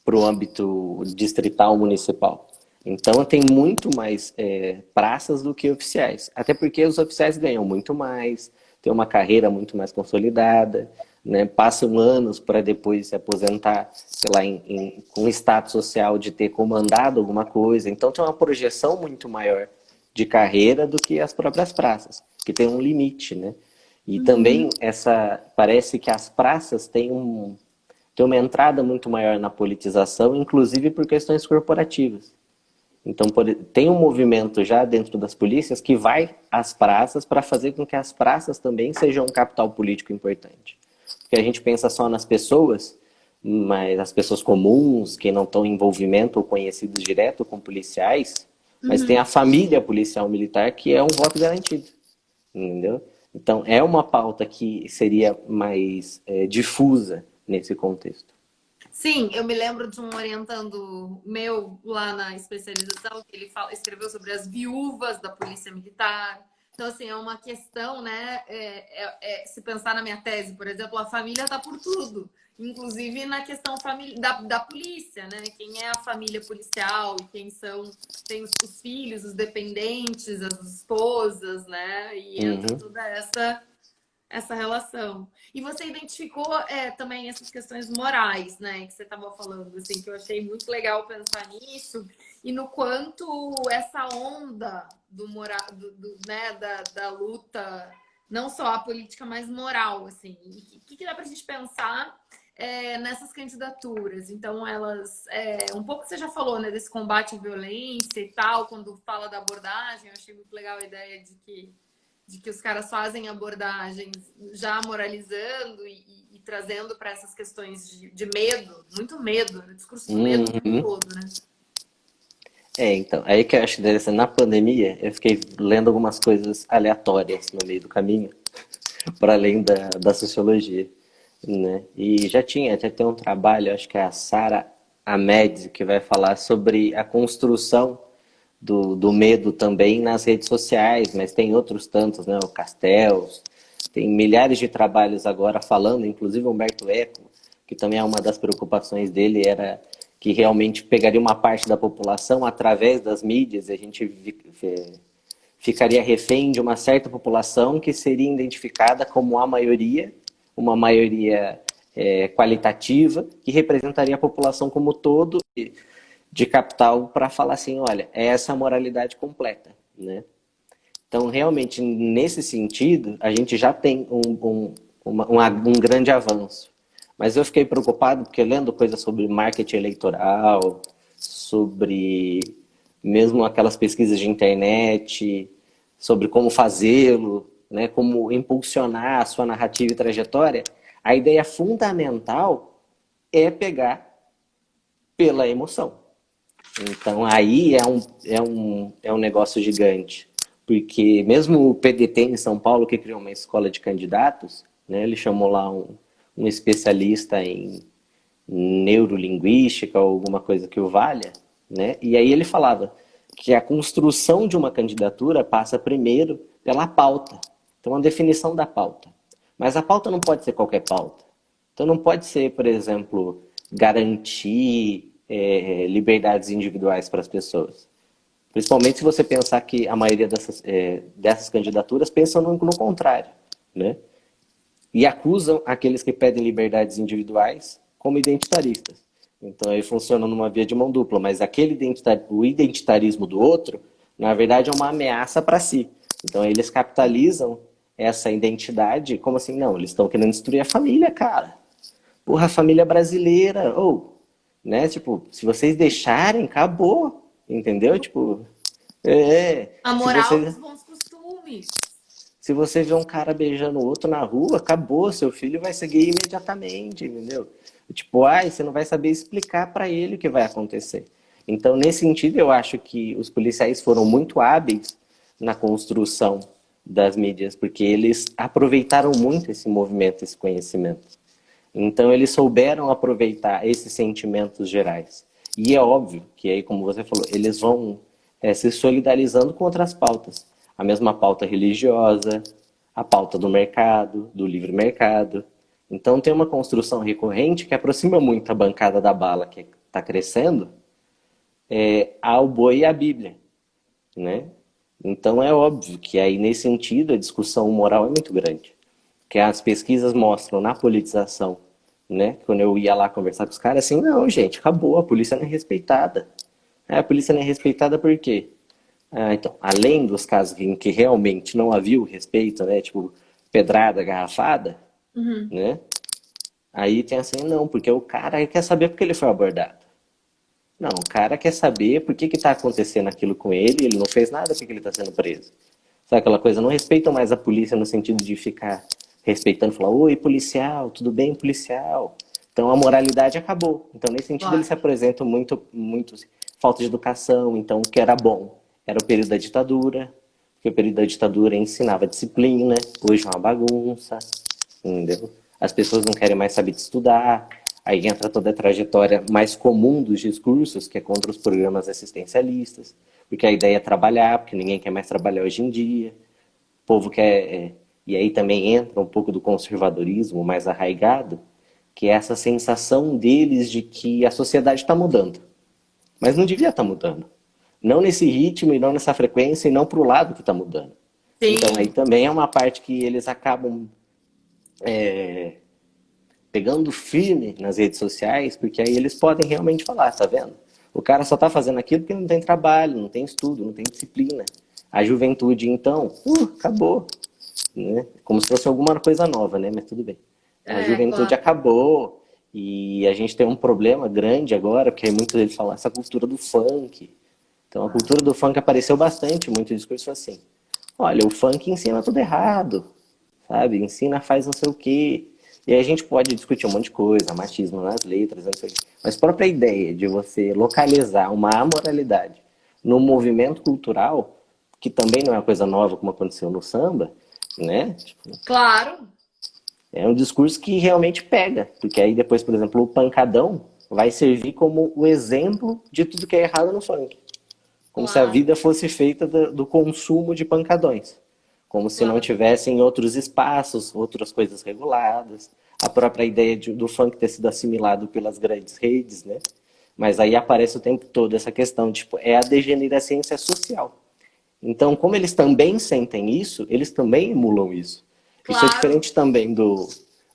o âmbito distrital municipal. Então, tem muito mais praças do que oficiais. Até porque os oficiais ganham muito mais, têm uma carreira muito mais consolidada, né? Passam anos para depois se aposentar, sei lá, com status social de ter comandado alguma coisa. Então, tem uma projeção muito maior de carreira do que as próprias praças, que tem um limite, né? E também parece que as praças têm uma entrada muito maior na politização, inclusive por questões corporativas. Então, tem um movimento já dentro das polícias que vai às praças para fazer com que as praças também sejam um capital político importante. Porque a gente pensa só nas pessoas, mas as pessoas comuns, que não estão em envolvimento ou conhecidos direto com policiais, mas tem a família policial militar que é um voto garantido, entendeu? Então, é uma pauta que seria mais difusa nesse contexto. Sim, eu me lembro de um orientando meu lá na especialização, que ele escreveu sobre as viúvas da Polícia Militar. Então, assim, é uma questão, né? Se pensar na minha tese, por exemplo, a família está por tudo. Inclusive na questão da polícia, né? Quem é a família policial e quem tem os filhos, os dependentes, as esposas, né? E entra toda essa relação. E você identificou também essas questões morais, né, que você estava falando, assim, que eu achei muito legal pensar nisso, e no quanto essa onda né, da luta, não só a política, mas moral, assim. O que dá para a gente pensar nessas candidaturas? Então, elas... um pouco você já falou, né, desse combate à violência e tal, quando fala da abordagem, eu achei muito legal a ideia de que os caras fazem abordagens já moralizando e trazendo para essas questões de medo, muito medo, né? Discurso do medo o tempo todo, né? Então, aí que eu acho interessante, na pandemia, eu fiquei lendo algumas coisas aleatórias no meio do caminho, para além da sociologia, né? E já tem um trabalho, acho que é a Sara Ahmed, que vai falar sobre a construção do medo também nas redes sociais, mas tem outros tantos, né? O Castells, tem milhares de trabalhos agora falando, inclusive Humberto Eco, que também é uma das preocupações dele, era que realmente pegaria uma parte da população através das mídias, e a gente ficaria refém de uma certa população que seria identificada como a maioria, uma maioria qualitativa, que representaria a população como todo, de capital, para falar assim, olha, é essa moralidade completa, né? Então, realmente, nesse sentido, a gente já tem um grande avanço. Mas eu fiquei preocupado porque lendo coisas sobre marketing eleitoral, sobre mesmo aquelas pesquisas de internet, sobre como fazê-lo, né, como impulsionar a sua narrativa e trajetória, a ideia fundamental é pegar pela emoção. Então aí é um negócio gigante. Porque mesmo o PDT em São Paulo, que criou uma escola de candidatos, né, ele chamou lá um especialista em neurolinguística ou alguma coisa que o valha, né? E aí ele falava que a construção de uma candidatura passa primeiro pela pauta. Então, a definição da pauta. Mas a pauta não pode ser qualquer pauta. Então, não pode ser, por exemplo, garantir liberdades individuais para as pessoas. Principalmente se você pensar que a maioria dessas candidaturas pensam no contrário, né? E acusam aqueles que pedem liberdades individuais como identitaristas. Então aí funciona numa via de mão dupla, mas o identitarismo do outro, na verdade, é uma ameaça para si. Então eles capitalizam essa identidade como assim, não, eles estão querendo destruir a família, cara. Porra, a família brasileira, né, tipo, se vocês deixarem, acabou, entendeu? Tipo, A se moral você dos bons costumes. Se você vê um cara beijando o outro na rua, acabou, seu filho vai seguir imediatamente, entendeu? Tipo, você não vai saber explicar para ele o que vai acontecer. Então, nesse sentido, eu acho que os policiais foram muito hábeis na construção das mídias, porque eles aproveitaram muito esse movimento, esse conhecimento. Então, eles souberam aproveitar esses sentimentos gerais. E é óbvio que aí, como você falou, eles vão se solidarizando com outras pautas. A mesma pauta religiosa, a pauta do mercado, do livre mercado. Então tem uma construção recorrente que aproxima muito a bancada da bala, que está crescendo, ao boi e à Bíblia, né? Então é óbvio que aí, nesse sentido, a discussão moral é muito grande. Que as pesquisas mostram na politização, né? Quando eu ia lá conversar com os caras, assim, não, gente, acabou, a polícia não é respeitada. A polícia não é respeitada por quê? Então, além dos casos em que realmente não havia o respeito, né? Tipo, pedrada, garrafada, né? Aí tem assim, não, porque o cara quer saber porque ele foi abordado. Não, o cara quer saber por que está acontecendo aquilo com ele não fez nada porque ele está sendo preso. Sabe aquela coisa? Não respeitam mais a polícia no sentido de ficar respeitando, falar, oi, policial, tudo bem, policial? Então a moralidade acabou. Então, nesse sentido, eles se apresentam muito, muito falta de educação. Então, o que era bom era o período da ditadura, porque o período da ditadura ensinava disciplina, hoje é uma bagunça, entendeu? As pessoas não querem mais saber de estudar, aí entra toda a trajetória mais comum dos discursos, que é contra os programas assistencialistas, porque a ideia é trabalhar, porque ninguém quer mais trabalhar hoje em dia, o povo quer... E aí também entra um pouco do conservadorismo mais arraigado, que é essa sensação deles de que a sociedade está mudando. Mas não devia estar mudando. Não nesse ritmo e não nessa frequência e não para o lado que está mudando. Sim. Então aí também é uma parte que eles acabam pegando firme nas redes sociais, porque aí eles podem realmente falar, tá vendo? O cara só está fazendo aquilo porque não tem trabalho, não tem estudo, não tem disciplina. A juventude, então, acabou. Né? Como se fosse alguma coisa nova, né? Mas tudo bem. A juventude claro. acabou e a gente tem um problema grande agora, porque muitos deles falam essa cultura do funk. Então a cultura do funk apareceu bastante, muito discurso assim. Olha, o funk ensina tudo errado, sabe? Ensina, faz não sei o quê. E aí a gente pode discutir um monte de coisa, machismo nas letras, não sei o quê. Mas a própria ideia de você localizar uma amoralidade no movimento cultural, que também não é uma coisa nova como aconteceu no samba, né? Tipo, claro. é um discurso que realmente pega. Porque aí depois, por exemplo, o pancadão vai servir como o exemplo de tudo que é errado no funk. Como se a vida fosse feita do consumo de pancadões. Como se não tivessem outros espaços, outras coisas reguladas. A própria ideia do funk ter sido assimilado pelas grandes redes, né? Mas aí aparece o tempo todo essa questão, tipo, é a degenerescência social. Então, como eles também sentem isso, eles também emulam isso. Isso é diferente também do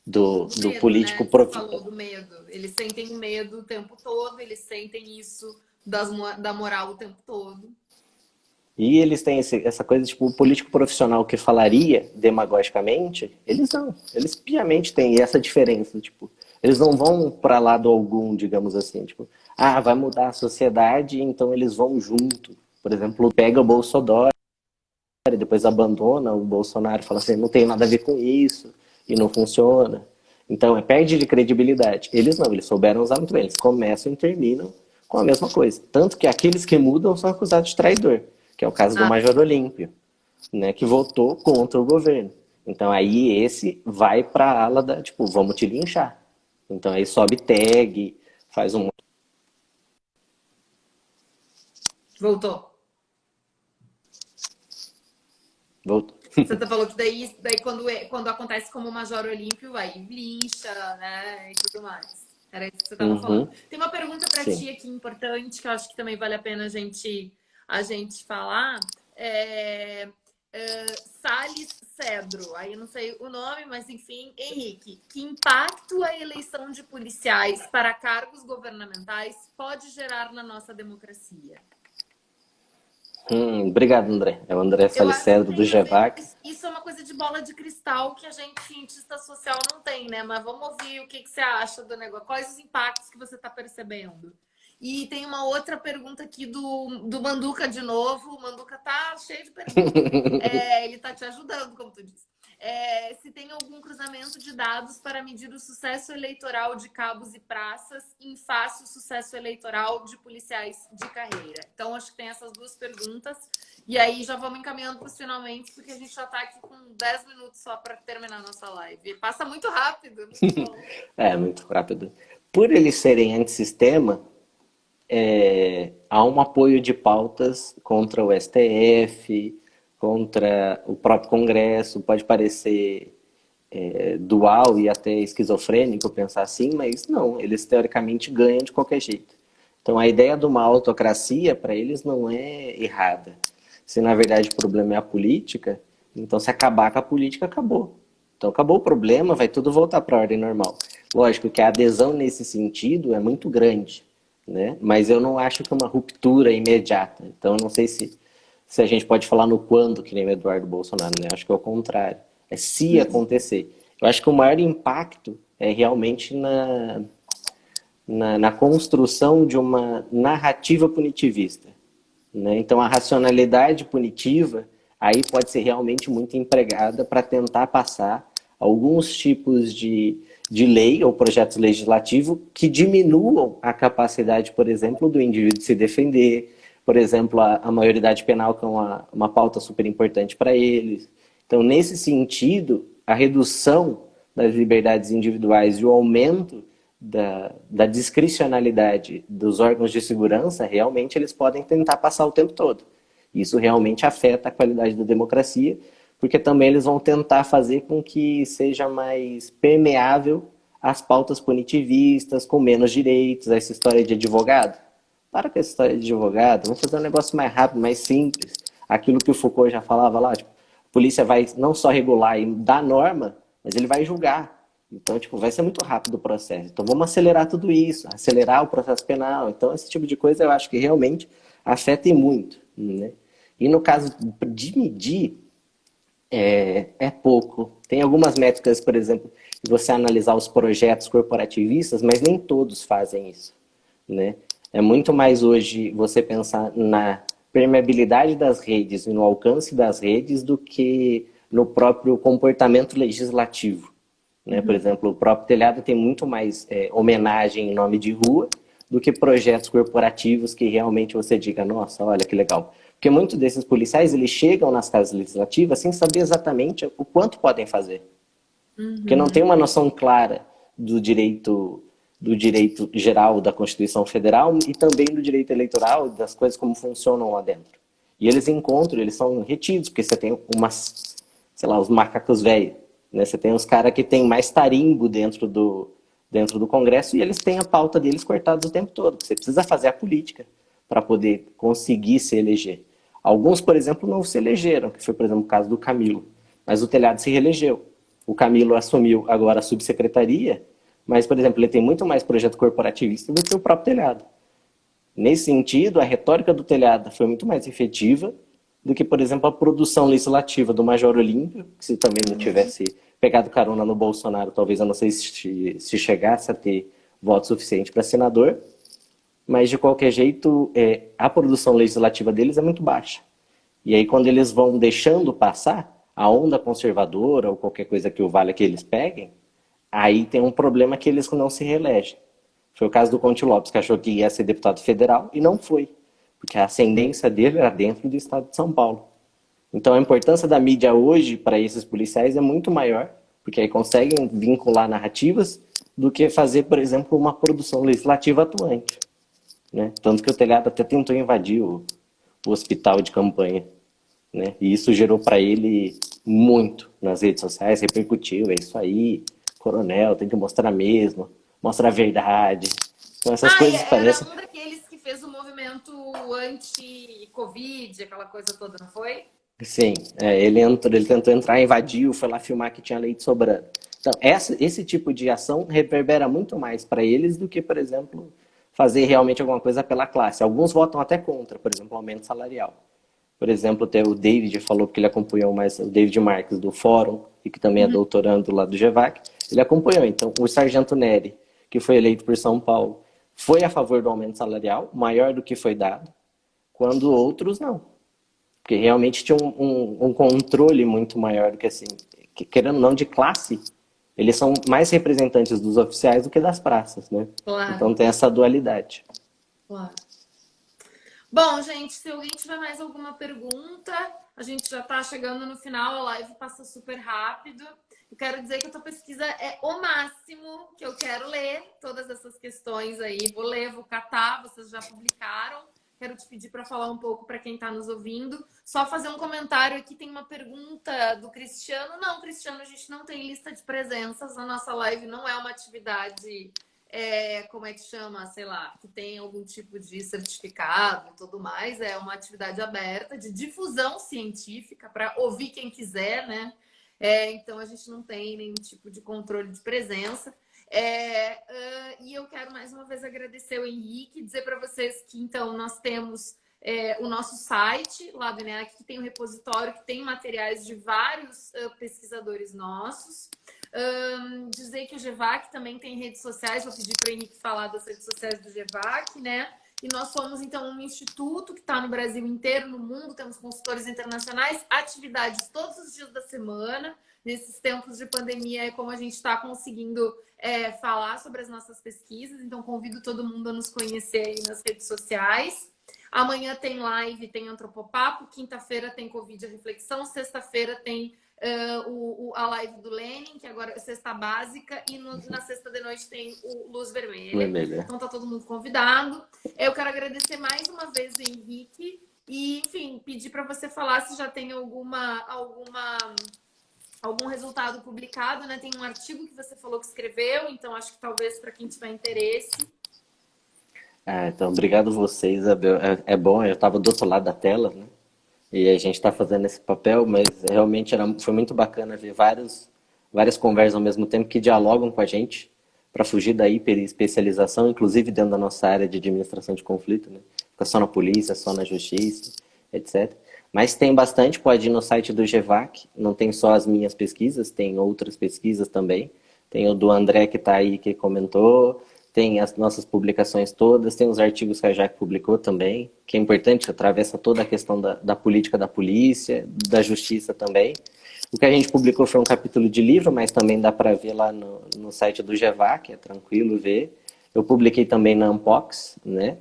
medo, político né? Você falou do medo. Eles sentem medo o tempo todo, eles sentem isso da moral o tempo todo. E eles têm essa coisa, tipo, o político profissional que falaria demagogicamente, eles não. Eles piamente têm essa diferença, tipo, eles não vão para lado algum, digamos assim, tipo, Ah, vai mudar a sociedade, então eles vão junto. Por exemplo, pega o Bolsonaro e depois abandona o Bolsonaro, fala assim, não tem nada a ver com isso, e não funciona. Então, perde de credibilidade. Eles não, eles souberam usar muito bem. Eles começam e terminam com a mesma coisa. Tanto que aqueles que mudam são acusados de traidor, que é o caso do Ah, Major Olímpio, né, que votou contra o governo. Então, aí esse vai para a ala da, tipo, vamos te linchar. Então, aí sobe tag, faz um... voltou. Voltou. Você falou que daí quando acontece como o Major Olímpio, aí lincha, né, e tudo mais. Era isso que você estava falando. Uhum, Tem uma pergunta para sim. ti aqui importante, que eu acho que também vale a pena a gente falar. Salles Cedro, aí eu não sei o nome, mas enfim, Henrique, que impacto a eleição de policiais para cargos governamentais pode gerar na nossa democracia? Obrigado, André. É o André Eu acho que Salicedro do tem a ver. GEVAC. Isso é uma coisa de bola de cristal que a gente, cientista social, não tem, né? Mas vamos ouvir o que você acha do negócio. Quais os impactos que você está percebendo? E tem uma outra pergunta aqui do Manduca de novo. O Manduca tá cheio de perguntas. Ele tá te ajudando, como tu disse. Se tem algum cruzamento de dados para medir o sucesso eleitoral de cabos e praças em face ao sucesso eleitoral de policiais de carreira. Então, acho que tem essas duas perguntas. E aí já vamos encaminhando para os finalmente, porque a gente já está aqui com 10 minutos só para terminar a nossa live. Passa muito rápido, muito bom. É, muito rápido. Por eles serem antissistema, há um apoio de pautas contra o STF, contra o próprio Congresso. Pode parecer dual e até esquizofrênico pensar assim, mas não, eles teoricamente ganham de qualquer jeito. Então a ideia de uma autocracia para eles não é errada. Se na verdade o problema é a política, então se acabar com a política, acabou. Então acabou o problema, vai tudo voltar para a ordem normal. Lógico que a adesão nesse sentido é muito grande, né? Mas eu não acho que é uma ruptura imediata. Então eu não sei se a gente pode falar no quando, que nem o Eduardo Bolsonaro, né? Acho que é o contrário. É se acontecer. Eu acho que o maior impacto é realmente na construção de uma narrativa punitivista, né? Então, a racionalidade punitiva aí pode ser realmente muito empregada para tentar passar alguns tipos de lei ou projetos legislativos que diminuam a capacidade, por exemplo, do indivíduo de se defender, por exemplo, a maioridade penal, que é uma pauta super importante para eles. Então, nesse sentido, a redução das liberdades individuais e o aumento da discricionalidade dos órgãos de segurança, realmente eles podem tentar passar o tempo todo. Isso realmente afeta a qualidade da democracia, porque também eles vão tentar fazer com que seja mais permeável as pautas punitivistas, com menos direitos, essa história de advogado. Para com essa história de advogado, vamos fazer um negócio mais rápido, mais simples. Aquilo que o Foucault já falava lá, tipo, a polícia vai não só regular e dar norma, mas ele vai julgar. Então, tipo, vai ser muito rápido o processo. Então, vamos acelerar tudo isso, acelerar o processo penal. Então, esse tipo de coisa eu acho que realmente afeta e muito, né? E no caso de medir, é pouco. Tem algumas métricas, por exemplo, de você analisar os projetos corporativistas, mas nem todos fazem isso, né? É muito mais hoje você pensar na permeabilidade das redes e no alcance das redes do que no próprio comportamento legislativo, né? Por exemplo, o próprio telhado tem muito mais homenagem em nome de rua do que projetos corporativos que realmente você diga, nossa, olha que legal. Porque muitos desses policiais, eles chegam nas casas legislativas sem saber exatamente o quanto podem fazer. Porque não tem uma noção clara do direito geral da Constituição Federal e também do direito eleitoral, das coisas como funcionam lá dentro. E eles encontram, eles são retidos, porque você tem umas, sei lá, os macacos velhos, né? Você tem os caras que tem mais tarimbo dentro do Congresso e eles têm a pauta deles cortada o tempo todo. Você precisa fazer a política para poder conseguir se eleger. Alguns, por exemplo, não se elegeram, que foi, por exemplo, o caso do Camilo. Mas o Telhado se reelegeu. O Camilo assumiu agora a subsecretaria, mas, por exemplo, ele tem muito mais projeto corporativista do que o próprio Telhado. Nesse sentido, a retórica do Telhado foi muito mais efetiva do que, por exemplo, a produção legislativa do Major Olímpio, que se também não tivesse pegado carona no Bolsonaro, talvez eu não sei se chegasse a ter voto suficiente para senador. mas de qualquer jeito a produção legislativa deles é muito baixa. E aí quando eles vão deixando passar a onda conservadora ou qualquer coisa que o valha que eles peguem, aí tem um problema que eles não se reelegem. Foi o caso do Conte Lopes, que achou que ia ser deputado federal e não foi, porque a ascendência dele era dentro do estado de São Paulo. Então a importância da mídia hoje para esses policiais é muito maior, porque aí conseguem vincular narrativas do que fazer, por exemplo, uma produção legislativa atuante. Né? Tanto que o Telhado até tentou invadir o hospital de campanha. Né? E isso gerou para ele muito nas redes sociais, repercutiu, é isso aí, coronel, tem que mostrar mesmo, mostrar a verdade. Então essas coisas Era parecem... um daqueles que fez o movimento anti-Covid, aquela coisa toda, não foi? Sim, ele tentou entrar, invadiu, foi lá filmar que tinha leite sobrando. Então, esse tipo de ação reverbera muito mais para eles do que, por exemplo, fazer realmente alguma coisa pela classe. Alguns votam até contra, por exemplo, o aumento salarial. Por exemplo, até o David falou que ele acompanhou mais, o David Marques do Fórum, e que também é doutorando lá do GEVAC, ele acompanhou. Então, o Sargento Neri, que foi eleito por São Paulo, foi a favor do aumento salarial, maior do que foi dado, quando outros não. Porque realmente tinha um controle muito maior do que assim, querendo ou não, de classe, eles são mais representantes dos oficiais do que das praças, né? Claro. Então tem essa dualidade. Claro. Bom, gente, se alguém tiver mais alguma pergunta, a gente já está chegando no final, a live passa super rápido. Eu quero dizer que a tua pesquisa é o máximo, que eu quero ler todas essas questões aí. Vou ler, vou catar, vocês já publicaram. Quero te pedir para falar um pouco para quem está nos ouvindo. Só fazer um comentário aqui, tem uma pergunta do Cristiano. Não, Cristiano, a gente não tem lista de presenças. A nossa live não é uma atividade... como é que chama, sei lá, que tem algum tipo de certificado e tudo mais, é uma atividade aberta de difusão científica para ouvir quem quiser, né? Então a gente não tem nenhum tipo de controle de presença. E eu quero mais uma vez agradecer o Henrique, dizer para vocês que então nós temos o nosso site lá do INEAC, que tem um repositório, que tem materiais de vários pesquisadores nossos. Dizer que o GEVAC também tem redes sociais, vou pedir para o Henrique falar das redes sociais do GEVAC, né? E nós somos, então, um instituto que está no Brasil inteiro, no mundo, temos consultores internacionais, atividades todos os dias da semana. Nesses tempos de pandemia é como a gente está conseguindo falar sobre as nossas pesquisas, então convido todo mundo a nos conhecer aí nas redes sociais. Amanhã tem live, tem Antropopapo, quinta-feira tem Covid a Reflexão, sexta-feira tem a live do Lenin, que agora é sexta básica, e na sexta de noite tem o Luz Vermelha. Então tá todo mundo convidado. Eu quero agradecer mais uma vez o Henrique e, enfim, pedir para você falar se já tem algum resultado publicado, né? Tem um artigo que você falou que escreveu, então acho que talvez para quem tiver interesse. Então, obrigado vocês, Isabel. É bom, eu estava do outro lado da tela, né? E a gente está fazendo esse papel, mas realmente foi muito bacana ver várias conversas ao mesmo tempo que dialogam com a gente para fugir da hiperespecialização, inclusive dentro da nossa área de administração de conflito, né? Fica só na polícia, só na justiça, etc. Mas tem bastante, pode ir no site do GEVAC, não tem só as minhas pesquisas, tem outras pesquisas também. Tem o do André que está aí, que comentou, tem as nossas publicações todas, tem os artigos que a Jaque publicou também, que é importante, atravessa toda a questão da política da polícia, da justiça também. O que a gente publicou foi um capítulo de livro, mas também dá para ver lá no site do GEVAC, é tranquilo ver. Eu publiquei também na Unpox, né?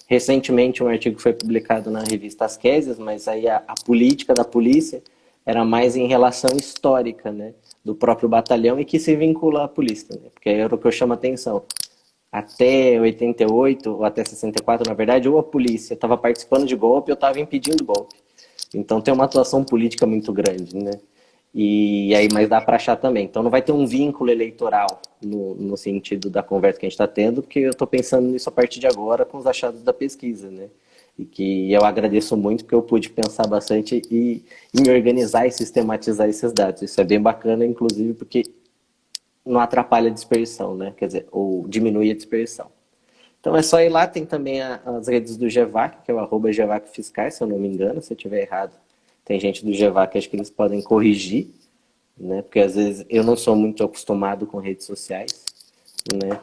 Recentemente um artigo foi publicado na revista Asquésias, mas aí a política da polícia era mais em relação histórica, né? Do próprio batalhão e que se vincula à polícia, né? Porque era o que eu chamo a atenção. Até 88 ou até 64, na verdade, ou a polícia estava participando de golpe ou estava impedindo golpe. Então tem uma atuação política muito grande, né? E aí, mas dá para achar também. Então não vai ter um vínculo eleitoral no sentido da conversa que a gente está tendo, porque eu estou pensando nisso a partir de agora com os achados da pesquisa, né? E que eu agradeço muito porque eu pude pensar bastante e me organizar e sistematizar esses dados. Isso é bem bacana, inclusive, porque não atrapalha a dispersão, né? Quer dizer, ou diminui a dispersão. Então é só ir lá, tem também as redes do GEVAC, que é o @GEVACFiscais, se eu não me engano, se eu estiver errado. Tem gente do GEVAC, acho que eles podem corrigir, né? Porque às vezes eu não sou muito acostumado com redes sociais, né?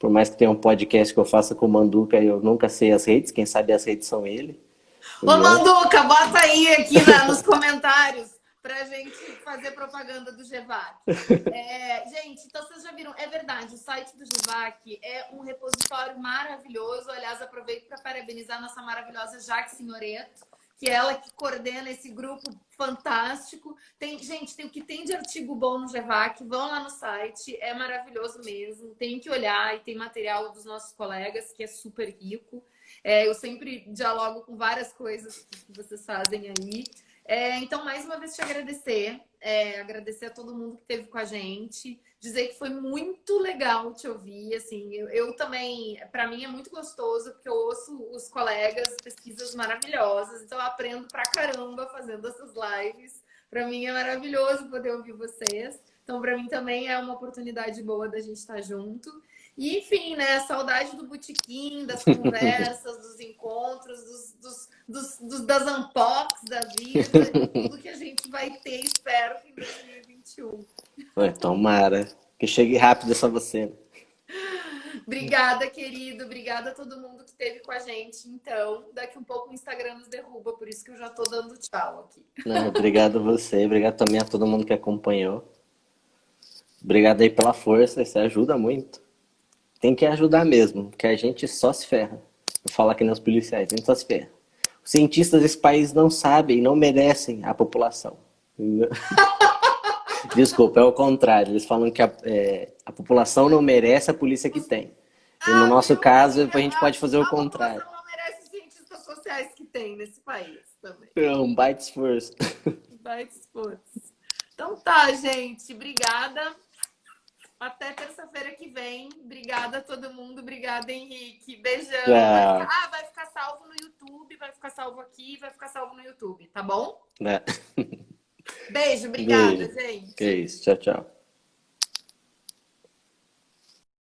Por mais que tenha um podcast que eu faça com o Manduca, eu nunca sei as redes. Quem sabe as redes são ele. O Ô, João. Manduca, bota aí aqui nos comentários pra gente fazer propaganda do GEVAC. Gente, então vocês já viram, é verdade, o site do GEVAC é um repositório maravilhoso. Aliás, aproveito para parabenizar a nossa maravilhosa Jaque Signoreto, que é ela que coordena esse grupo fantástico. Gente, tem o que tem de artigo bom no GEVAC, vão lá no site, é maravilhoso mesmo. Tem que olhar e tem material dos nossos colegas, que é super rico. Eu sempre dialogo com várias coisas que vocês fazem aí. Então, mais uma vez, te agradecer. Agradecer a todo mundo que esteve com a gente. Dizer que foi muito legal te ouvir. Assim, eu também, para mim é muito gostoso, porque eu ouço os colegas, pesquisas maravilhosas. Então, eu aprendo pra caramba fazendo essas lives. Para mim é maravilhoso poder ouvir vocês. Então, para mim também é uma oportunidade boa da gente estar junto. E, enfim, né? Saudade do botequim, das conversas, dos encontros, das unbox da vida, de tudo que a gente vai ter, espero, em 2021. Ué, tomara. Que chegue rápido essa você. Né? Obrigada, querido. Obrigada a todo mundo que esteve com a gente. Então, daqui um pouco o Instagram nos derruba, por isso que eu já tô dando tchau aqui. Não, obrigado a você. Obrigado também a todo mundo que acompanhou. Obrigado aí pela força. Isso ajuda muito. Tem que ajudar mesmo, porque a gente só se ferra. Vou falar que nem os policiais, a gente só se ferra. Os cientistas desse país não sabem, não merecem a população. Desculpa, é o contrário. Eles falam que a população não merece a polícia que tem. E no nosso caso, a gente pode fazer o contrário. A população não merece os cientistas sociais que tem nesse país também. É um baita esforço. Baita esforço. Então tá, gente. Obrigada. Até terça-feira que vem. Obrigada a todo mundo. Obrigada, Henrique. Beijão. Vai ficar salvo no YouTube. Vai ficar salvo aqui. Vai ficar salvo no YouTube. Tá bom? É. Beijo. Obrigada, Beijo. gente. Que isso. Tchau, tchau.